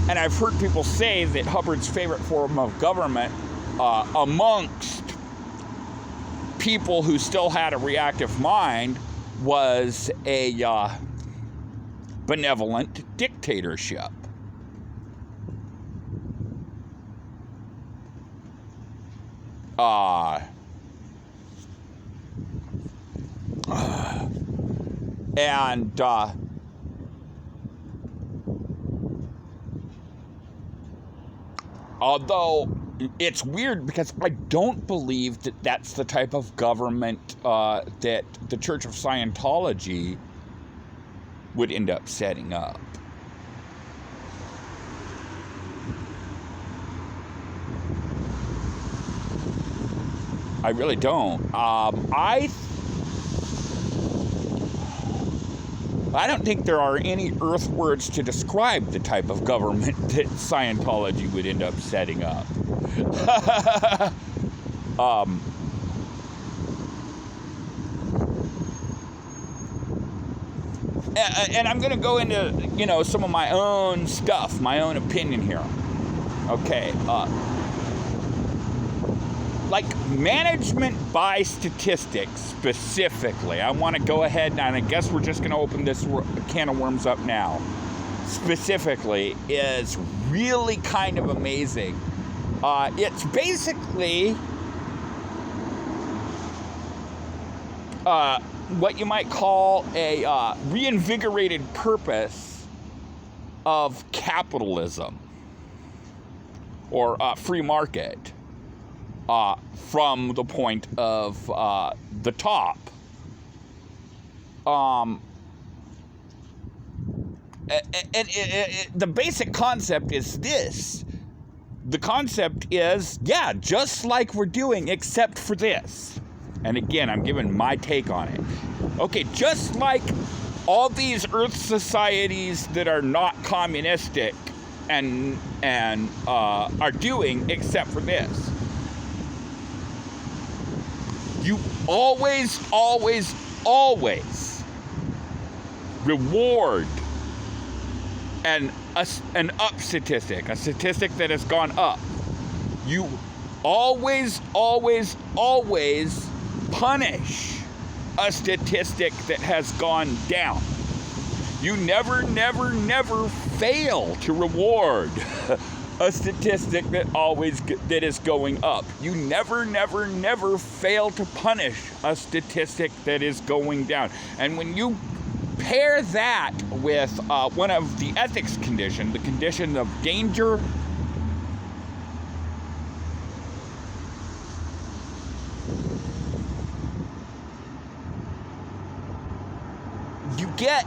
and I've heard people say that Hubbard's favorite form of government amongst people who still had a reactive mind was a benevolent dictatorship. And although it's weird because I don't believe that that's the type of government that the Church of Scientology would end up setting up. I really don't. I don't think there are any earth words to describe the type of government that Scientology would end up setting up. And I'm going to go into, some of my own stuff, my own opinion here. Okay. Like management by statistics specifically, I want to go ahead and I guess we're just going to open this can of worms up now. Specifically is really kind of amazing. It's basically what you might call a reinvigorated purpose of capitalism or free market. From the point of the top. The basic concept is this. The concept is, just like we're doing, except for this. And again, I'm giving my take on it. Okay, just like all these Earth societies that are not communistic and are doing, except for this. You always reward an up statistic, a statistic that has gone up. You always punish a statistic that has gone down. You never fail to reward a statistic that is going up. You never fail to punish a statistic that is going down. And when you pair that with one of the ethics conditions, the condition of danger, you get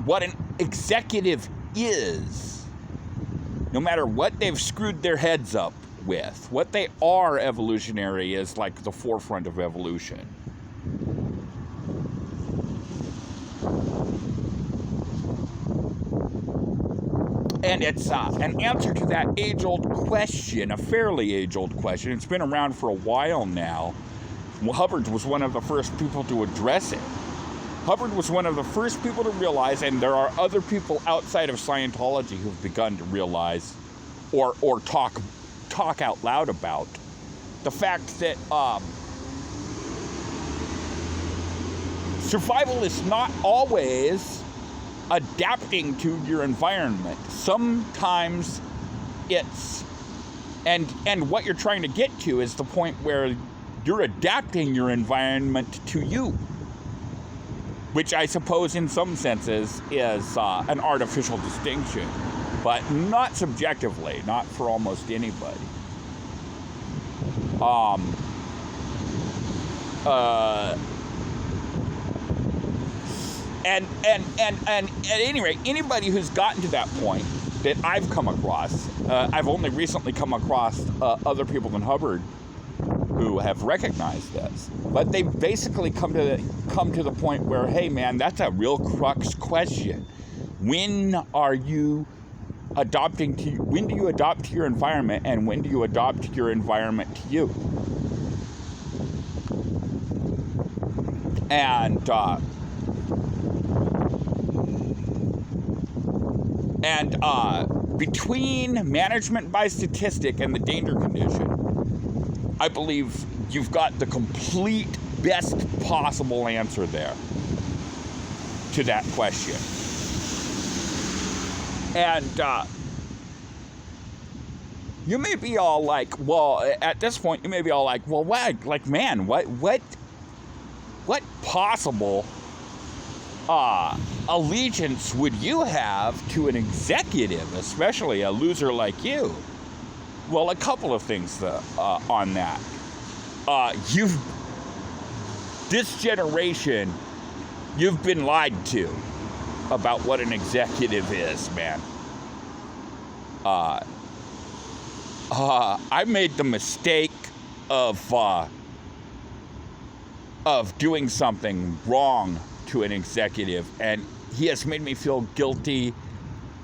what an executive is, no matter what they've screwed their heads up with. What they are evolutionary is like the forefront of evolution. And it's an answer to that age-old question, a fairly age-old question. It's been around for a while now. Well, Hubbard was one of the first people to address it. Hubbard was one of the first people to realize, and there are other people outside of Scientology who've begun to realize, or talk out loud about, the fact that survival is not always adapting to your environment. Sometimes it's, and what you're trying to get to is the point where you're adapting your environment to you, which I suppose in some senses is an artificial distinction, but not subjectively, not for almost anybody. And at any rate, anybody who's gotten to that point that I've come across, I've only recently come across other people than Hubbard who have recognized this, but they basically come to the point where, hey man, that's a real crux question. When do you adopt to your environment, and when do you adopt your environment to you? And between management by statistic and the danger condition, I believe you've got the complete best possible answer there to that question. And you may be all like, well, at this point, you may be all like, well, what? Like, man, what possible allegiance would you have to an executive, especially a loser like you? Well, a couple of things on that. This generation, you've been lied to about what an executive is, man. I made the mistake of doing something wrong to an executive, and he has made me feel guilty,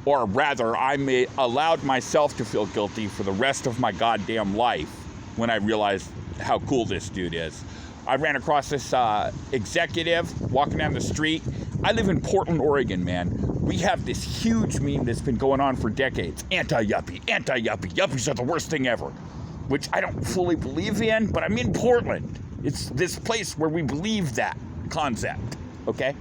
or rather, I allowed myself to feel guilty for the rest of my goddamn life when I realized how cool this dude is. I ran across this executive walking down the street. I live in Portland, Oregon, man. We have this huge meme that's been going on for decades. Anti-yuppie, anti-yuppie. Yuppies are the worst thing ever. Which I don't fully believe in, but I'm in Portland. It's this place where we believe that concept, okay?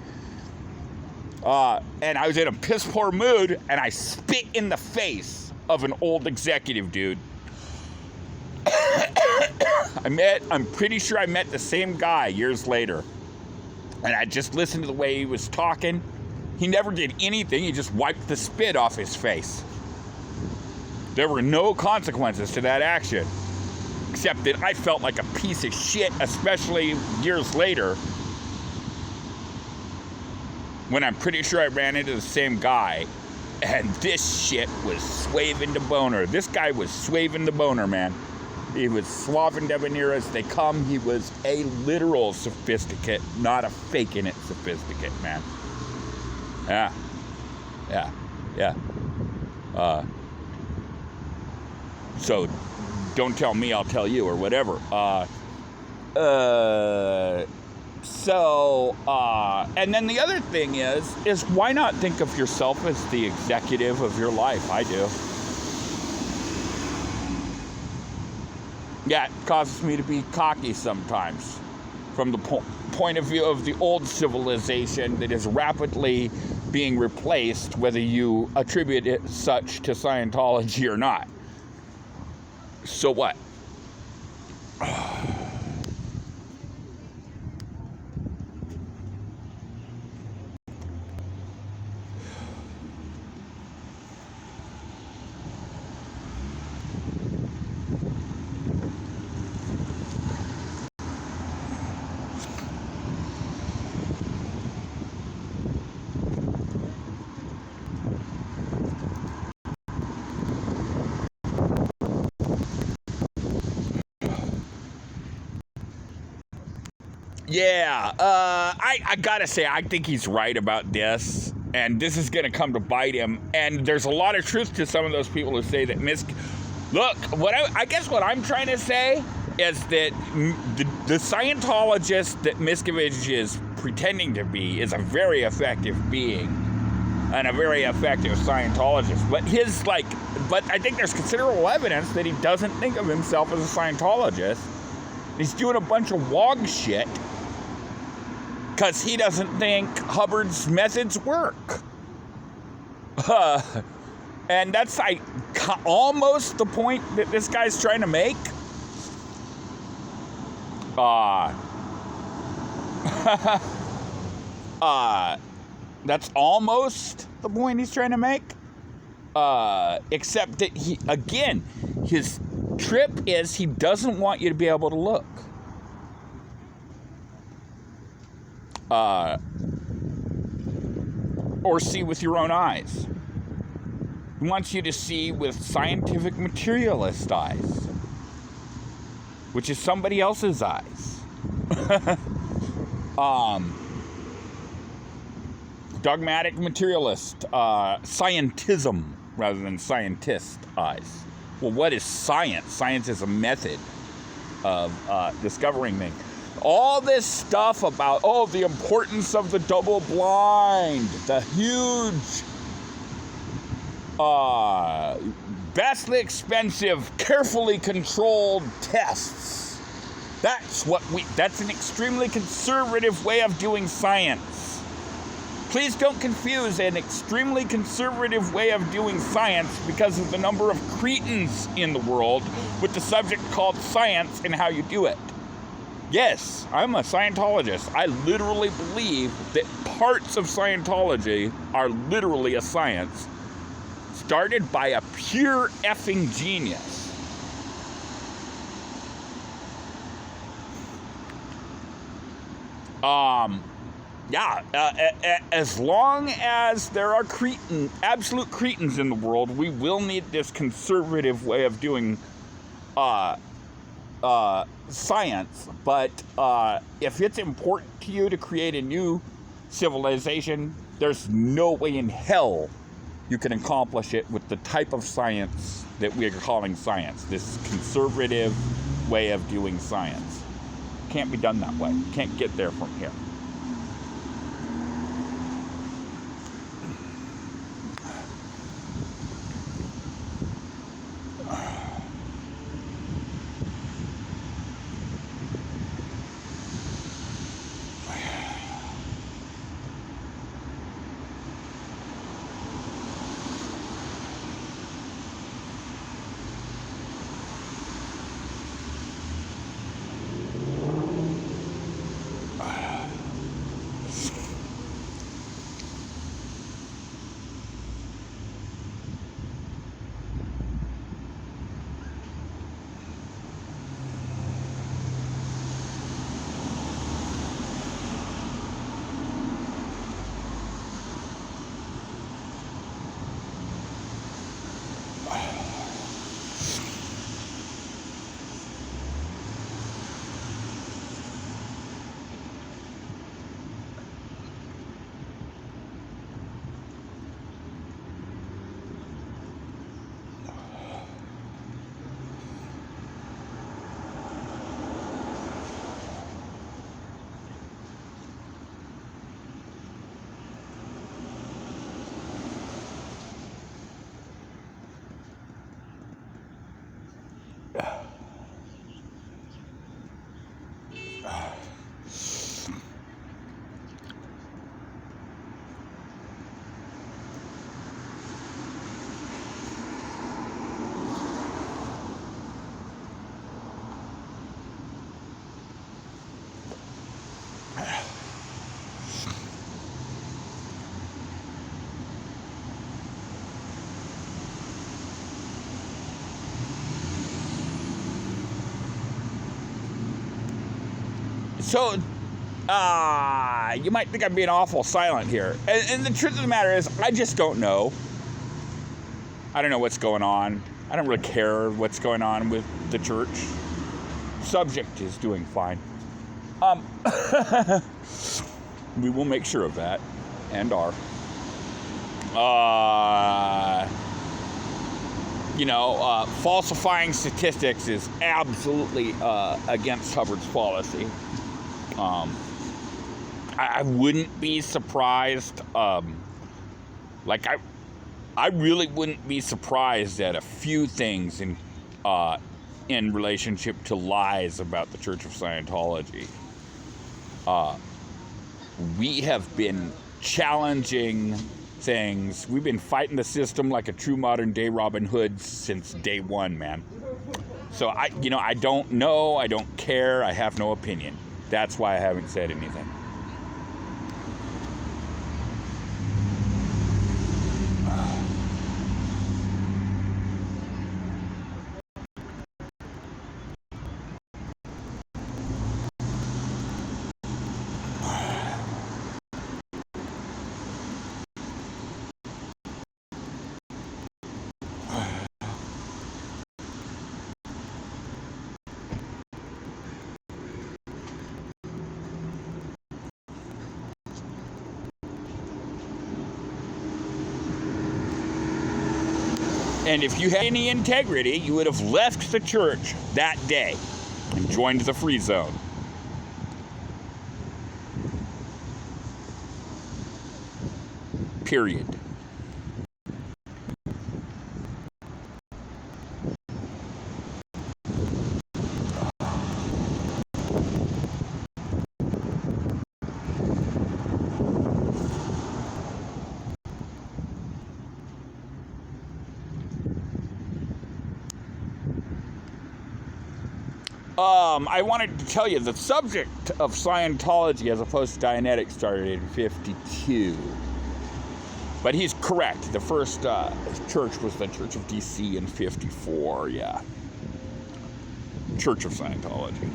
And I was in a piss poor mood, and I spit in the face of an old executive dude. I'm pretty sure I met the same guy years later. And I just listened to the way he was talking. He never did anything, he just wiped the spit off his face. There were no consequences to that action, except that I felt like a piece of shit, especially years later, when I'm pretty sure I ran into the same guy, and this shit was swaving to boner. This guy was swaving to boner, man. He was suave and debonair as they come. He was a literal sophisticate, not a faking it sophisticate, man. Yeah. So don't tell me, I'll tell you, or whatever. And then the other thing is why not think of yourself as the executive of your life? I do. Yeah, it causes me to be cocky sometimes from the point of view of the old civilization that is rapidly being replaced, whether you attribute it such to Scientology or not. So what? Yeah, I gotta say, I think he's right about this, and this is gonna come to bite him. And there's a lot of truth to some of those people who say that Look, I guess what I'm trying to say is that the Scientologist that Miscavige is pretending to be is a very effective being and a very effective Scientologist. But I think there's considerable evidence that he doesn't think of himself as a Scientologist. He's doing a bunch of wog shit because he doesn't think Hubbard's methods work. And that's almost the point that this guy's trying to make. That's almost the point he's trying to make. Except that his trip is he doesn't want you to be able to look. Or see with your own eyes. He wants you to see with scientific materialist eyes, which is somebody else's eyes. Dogmatic materialist, scientism rather than scientist eyes. Well, what is science? Science is a method of discovering things. All this stuff about, the importance of the double blind, the huge, vastly expensive, carefully controlled tests. That's an extremely conservative way of doing science. Please don't confuse an extremely conservative way of doing science because of the number of cretins in the world with the subject called science and how you do it. Yes, I'm a Scientologist. I literally believe that parts of Scientology are literally a science started by a pure effing genius. As long as there are absolute cretins in the world, we will need this conservative way of doing science. But if it's important to you to create a new civilization, there's no way in hell you can accomplish it with the type of science that we are calling science. This conservative way of doing science. Can't be done that way. Can't get there from here. So, you might think I'm being awful silent here. And the truth of the matter is, I just don't know. I don't know what's going on. I don't really care what's going on with the church. Subject is doing fine. We will make sure of that, and are. Falsifying statistics is absolutely against Hubbard's policy. I wouldn't be surprised. I really wouldn't be surprised at a few things in relationship to lies about the Church of Scientology. We have been challenging things. We've been fighting the system like a true modern day Robin Hood since day one, man. So I don't know. I don't care. I have no opinion. That's why I haven't said anything. And if you had any integrity, you would have left the church that day and joined the free zone. Period. I wanted to tell you the subject of Scientology as opposed to Dianetics started in 52. But he's correct. The first church was the Church of DC in 54, yeah. Church of Scientology.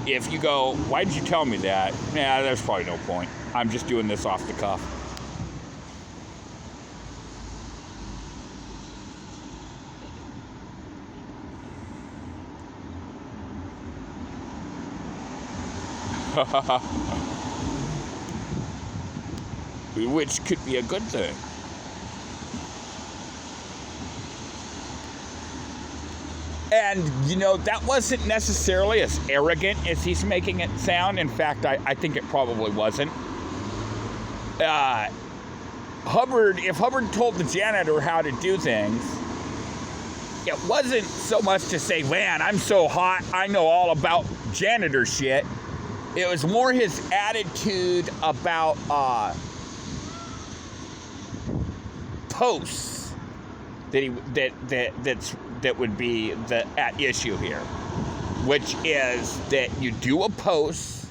If you go, why did you tell me that? Yeah, there's probably no point. I'm just doing this off the cuff. Which could be a good thing. And, that wasn't necessarily as arrogant as he's making it sound. In fact, I think it probably wasn't. If Hubbard told the janitor how to do things, it wasn't so much to say, man, I'm so hot, I know all about janitor shit. It was more his attitude about posts that would be at issue here, which is that you do a post,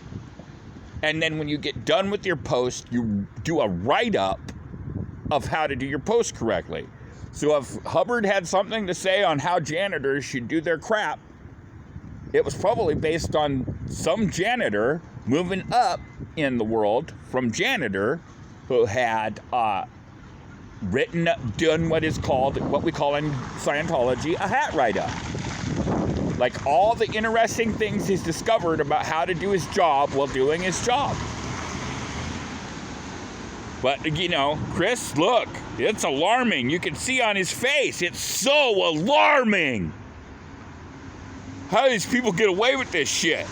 and then when you get done with your post, you do a write-up of how to do your post correctly. So if Hubbard had something to say on how janitors should do their crap, it was probably based on some janitor moving up in the world from janitor who had done what we call in Scientology a hat write-up. Like all the interesting things he's discovered about how to do his job while doing his job. But, Chris, look, it's alarming. You can see on his face, it's so alarming. How do these people get away with this shit?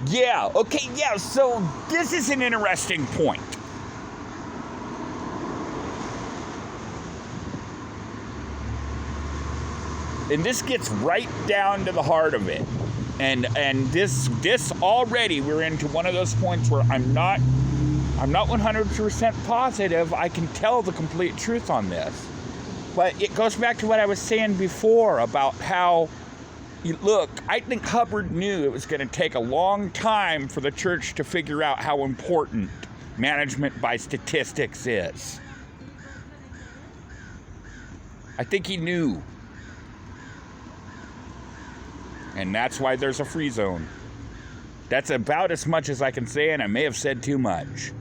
Yeah, okay, yeah, so this is an interesting point. And this gets right down to the heart of it. And this already, we're into one of those points where I'm not 100% positive I can tell the complete truth on this. But it goes back to what I was saying before about how, look, I think Hubbard knew it was going to take a long time for the church to figure out how important management by statistics is. I think he knew. And that's why there's a free zone. That's about as much as I can say, and I may have said too much.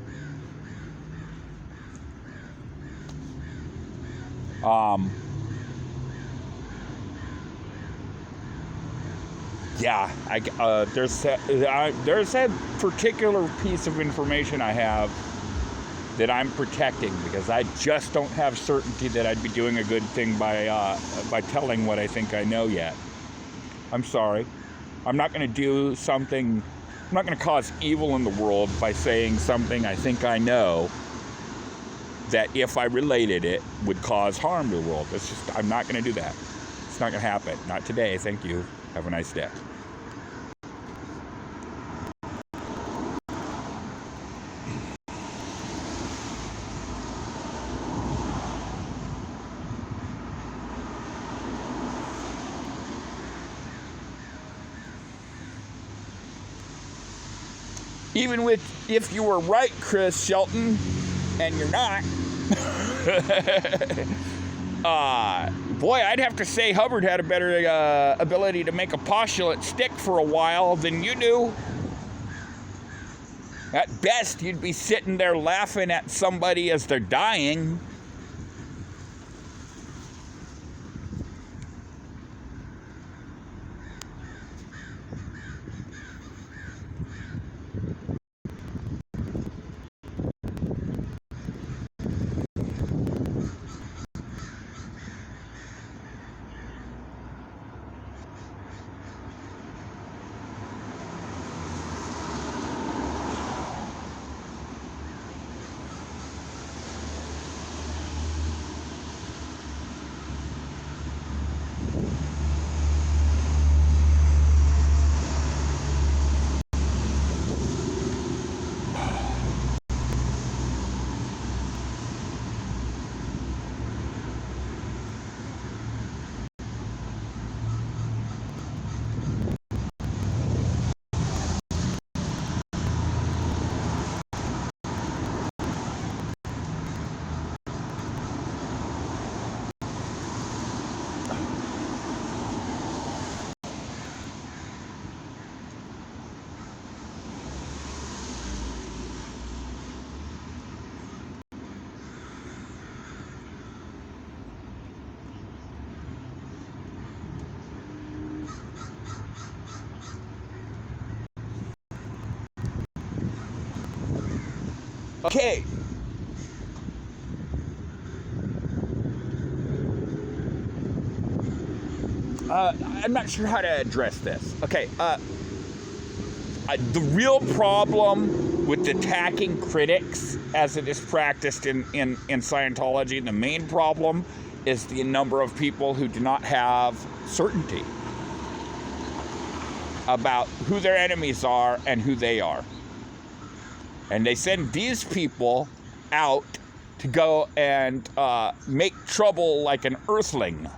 There's a particular piece of information I have that I'm protecting because I just don't have certainty that I'd be doing a good thing by telling what I think I know yet. I'm sorry. I'm not going to do something. I'm not going to cause evil in the world by saying something I think I know that if I related it would cause harm to the world. I'm not going to do that. It's not going to happen. Not today. Thank you. Have a nice day. Even if you were right, Chris Shelton, and you're not, boy, I'd have to say Hubbard had a better ability to make a postulate stick for a while than you do. At best, you'd be sitting there laughing at somebody as they're dying. Okay. I'm not sure how to address this. Okay. The real problem with attacking critics as it is practiced in Scientology, the main problem is the number of people who do not have certainty about who their enemies are and who they are. And they send these people out to go and make trouble like an earthling.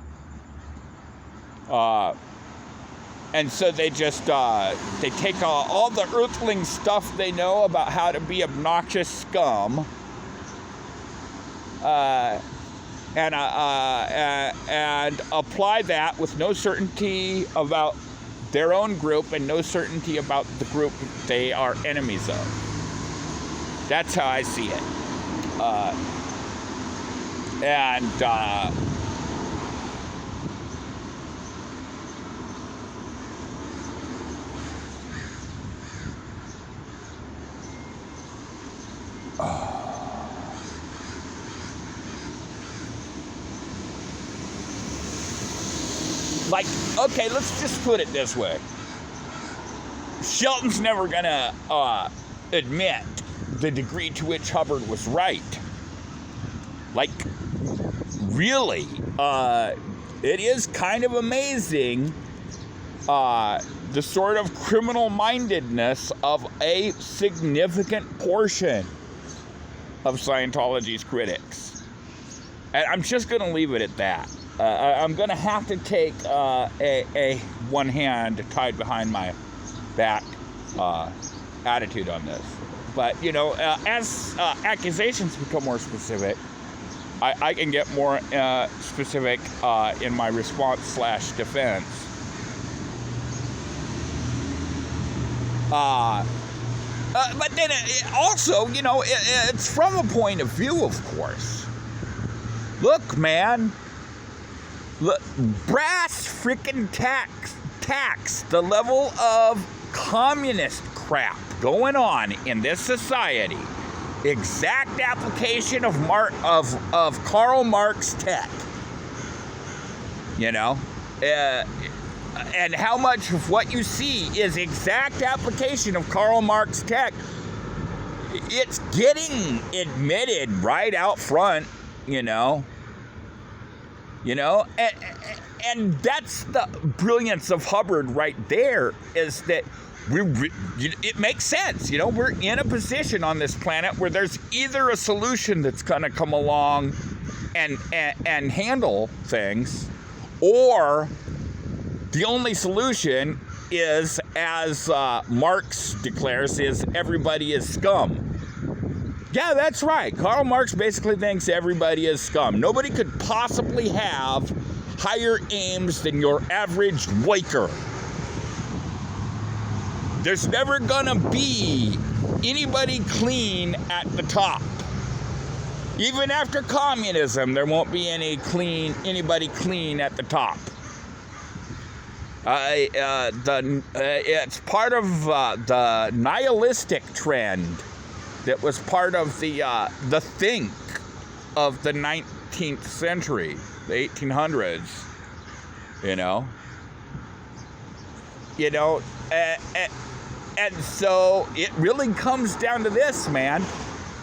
And so they just, they take all the earthling stuff they know about how to be obnoxious scum and apply that with no certainty about their own group and no certainty about the group they are enemies of. That's how I see it. Like, okay, let's just put it this way. Shelton's never gonna admit the degree to which Hubbard was right. Like, really, it is kind of amazing the sort of criminal mindedness of a significant portion of Scientology's critics. And I'm just going to leave it at that. I'm going to have to take a one hand tied behind my back attitude on this. But, you know, as accusations become more specific, I can get more specific in my response/defense. But then also, you know, it's from a point of view, of course. Look, man. Look, brass frickin' tax the level of communist crap going on in this society. Exact application of Karl Marx tech. You know? And how much of what you see is exact application of Karl Marx tech. It's getting admitted right out front, you know. You know, and that's the brilliance of Hubbard right there, is that it makes sense. You know, we're in a position on this planet where there's either a solution that's going to come along and handle things, or the only solution is, as Marx declares, is everybody is scum. Yeah, that's right. Karl Marx basically thinks everybody is scum. Nobody could possibly have higher aims than your average waker. There's never gonna be anybody clean at the top. Even after communism, there won't be anybody clean at the top. It's part of the nihilistic trend that was part of the think of the 19th century, the 1800s, you know. You know, and so it really comes down to this, man.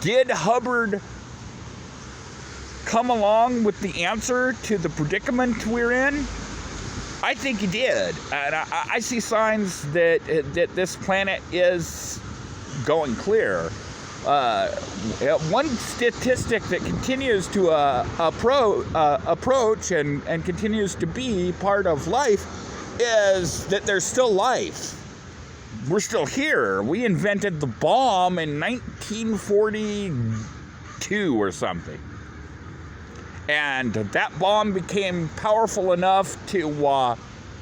Did Hubbard come along with the answer to the predicament we're in? I think he did. And I see signs that this planet is going clear. One statistic that continues to approach and continues to be part of life is that there's still life. We're still here. We invented the bomb in 1942 or something. And that bomb became powerful enough to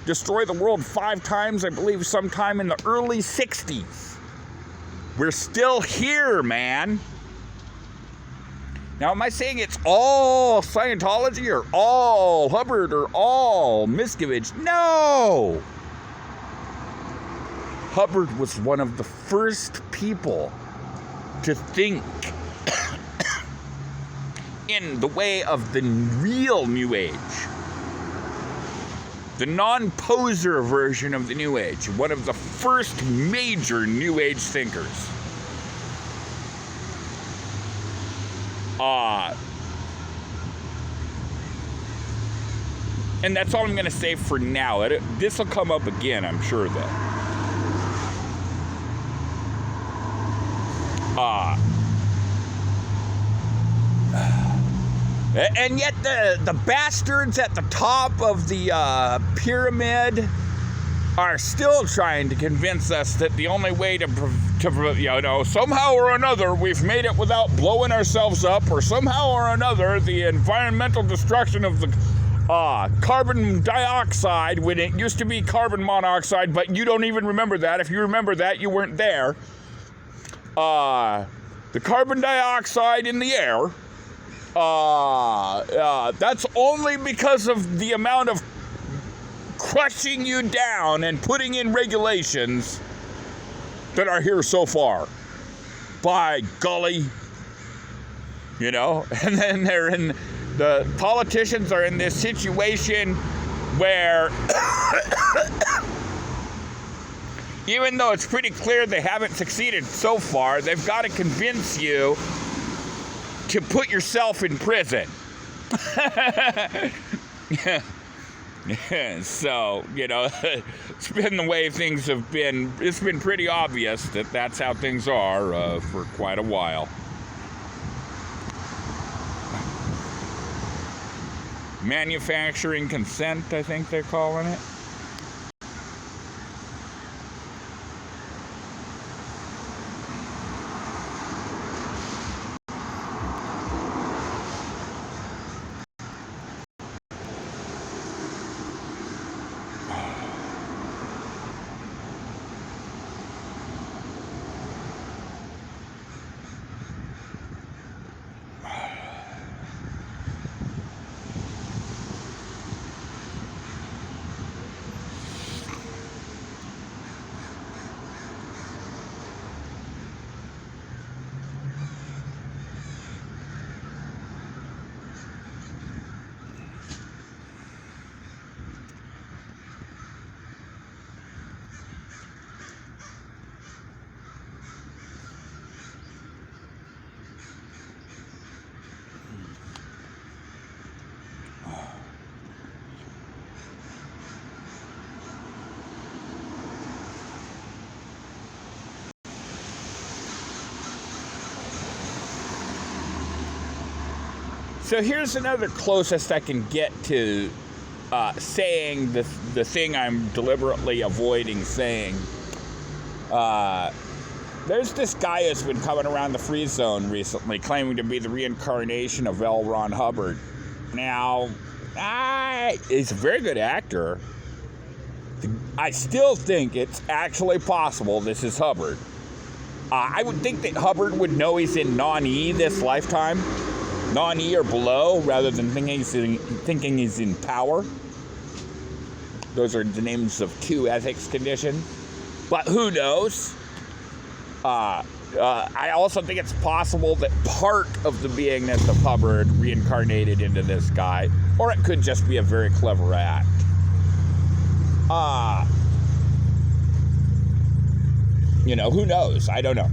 destroy the world 5 times, I believe, sometime in the early 60s. We're still here, man. Now, am I saying it's all Scientology or all Hubbard or all Miscavige? No! Hubbard was one of the first people to think in the way of the real New Age. The non-poser version of the New Age. One of the first major New Age thinkers. And that's all I'm going to say for now. This will come up again, I'm sure of that. And yet the bastards at the top of the pyramid are still trying to convince us that the only way to somehow or another we've made it without blowing ourselves up, or somehow or another the environmental destruction of the carbon dioxide, when it used to be carbon monoxide, but you don't even remember that. If you remember that, you weren't there. The carbon dioxide in the air, that's only because of the amount of crushing you down and putting in regulations that are here so far. By golly. You know? And then the politicians are in this situation where even though it's pretty clear they haven't succeeded so far, they've got to convince you to put yourself in prison. So, you know, it's been the way things have been. It's been pretty obvious that that's how things are for quite a while. manufacturing consent, I think they're calling it. So here's another closest I can get to saying the thing I'm deliberately avoiding saying. There's this guy who's been coming around the free zone recently, claiming to be the reincarnation of L. Ron Hubbard. Now, he's a very good actor. I still think it's actually possible this is Hubbard. I would think that Hubbard would know he's in non-E this lifetime. Non-E or below, rather than thinking he's in power. Those are the names of two ethics conditions. But who knows? I also think it's possible that part of the beingness of Hubbard reincarnated into this guy, or it could just be a very clever act. Who knows? I don't know.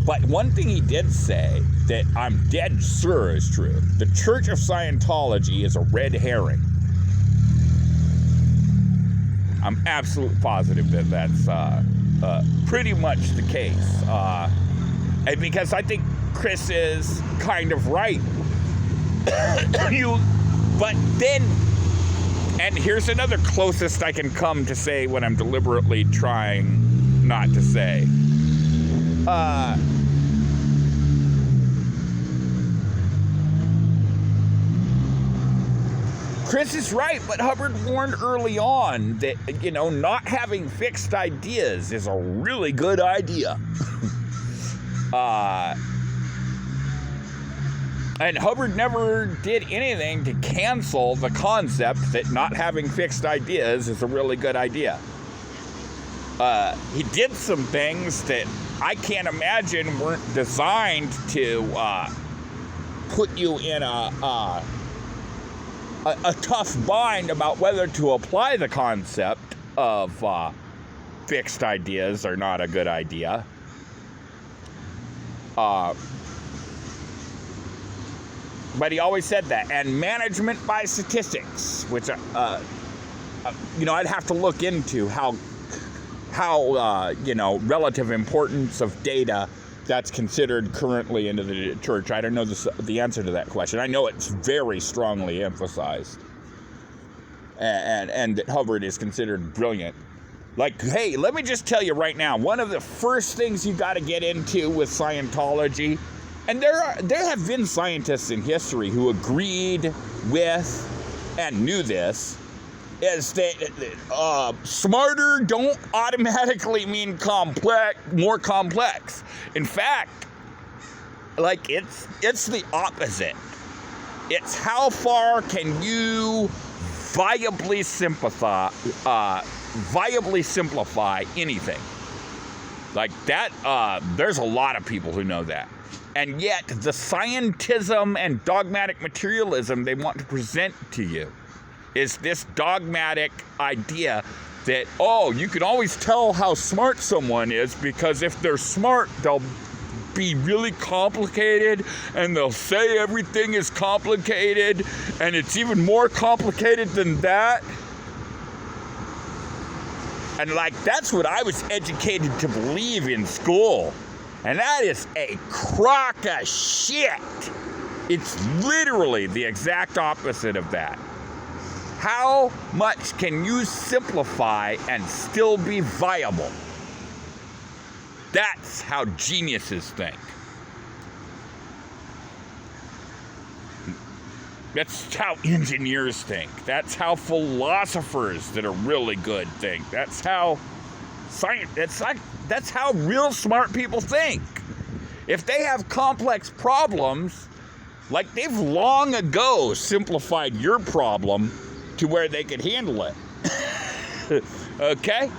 But one thing he did say that I'm dead sure is true. The Church of Scientology is a red herring. I'm absolutely positive that that's pretty much the case. And because I think Chris is kind of right. But then, and here's another closest I can come to say what I'm deliberately trying not to say. Chris is right, but Hubbard warned early on that, not having fixed ideas is a really good idea. And Hubbard never did anything to cancel the concept that not having fixed ideas is a really good idea. He did some things that I can't imagine weren't designed to put you in a tough bind about whether to apply the concept of fixed ideas are not a good idea. But he always said that. And management by statistics, which I'd have to look into how relative importance of data that's considered currently into the church. I don't know the answer to that question. I know it's very strongly emphasized, and that Hubbard is considered brilliant. Like, hey, let me just tell you right now, one of the first things you got to get into with Scientology, and there have been scientists in history who agreed with and knew this, is that smarter don't automatically mean more complex. In fact, it's the opposite. It's how far can you viably simplify anything. Like that, there's a lot of people who know that. And yet, the scientism and dogmatic materialism they want to present to you is this dogmatic idea that, you can always tell how smart someone is because if they're smart, they'll be really complicated and they'll say everything is complicated and it's even more complicated than that. And that's what I was educated to believe in school. And that is a crock of shit. It's literally the exact opposite of that. How much can you simplify and still be viable? That's how geniuses think. That's how engineers think. That's how philosophers that are really good think. That's how science, that's how real smart people think. If they have complex problems, like they've long ago simplified your problem to where they could handle it. Okay?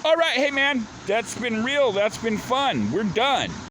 All right, hey man, that's been real. That's been fun. We're done.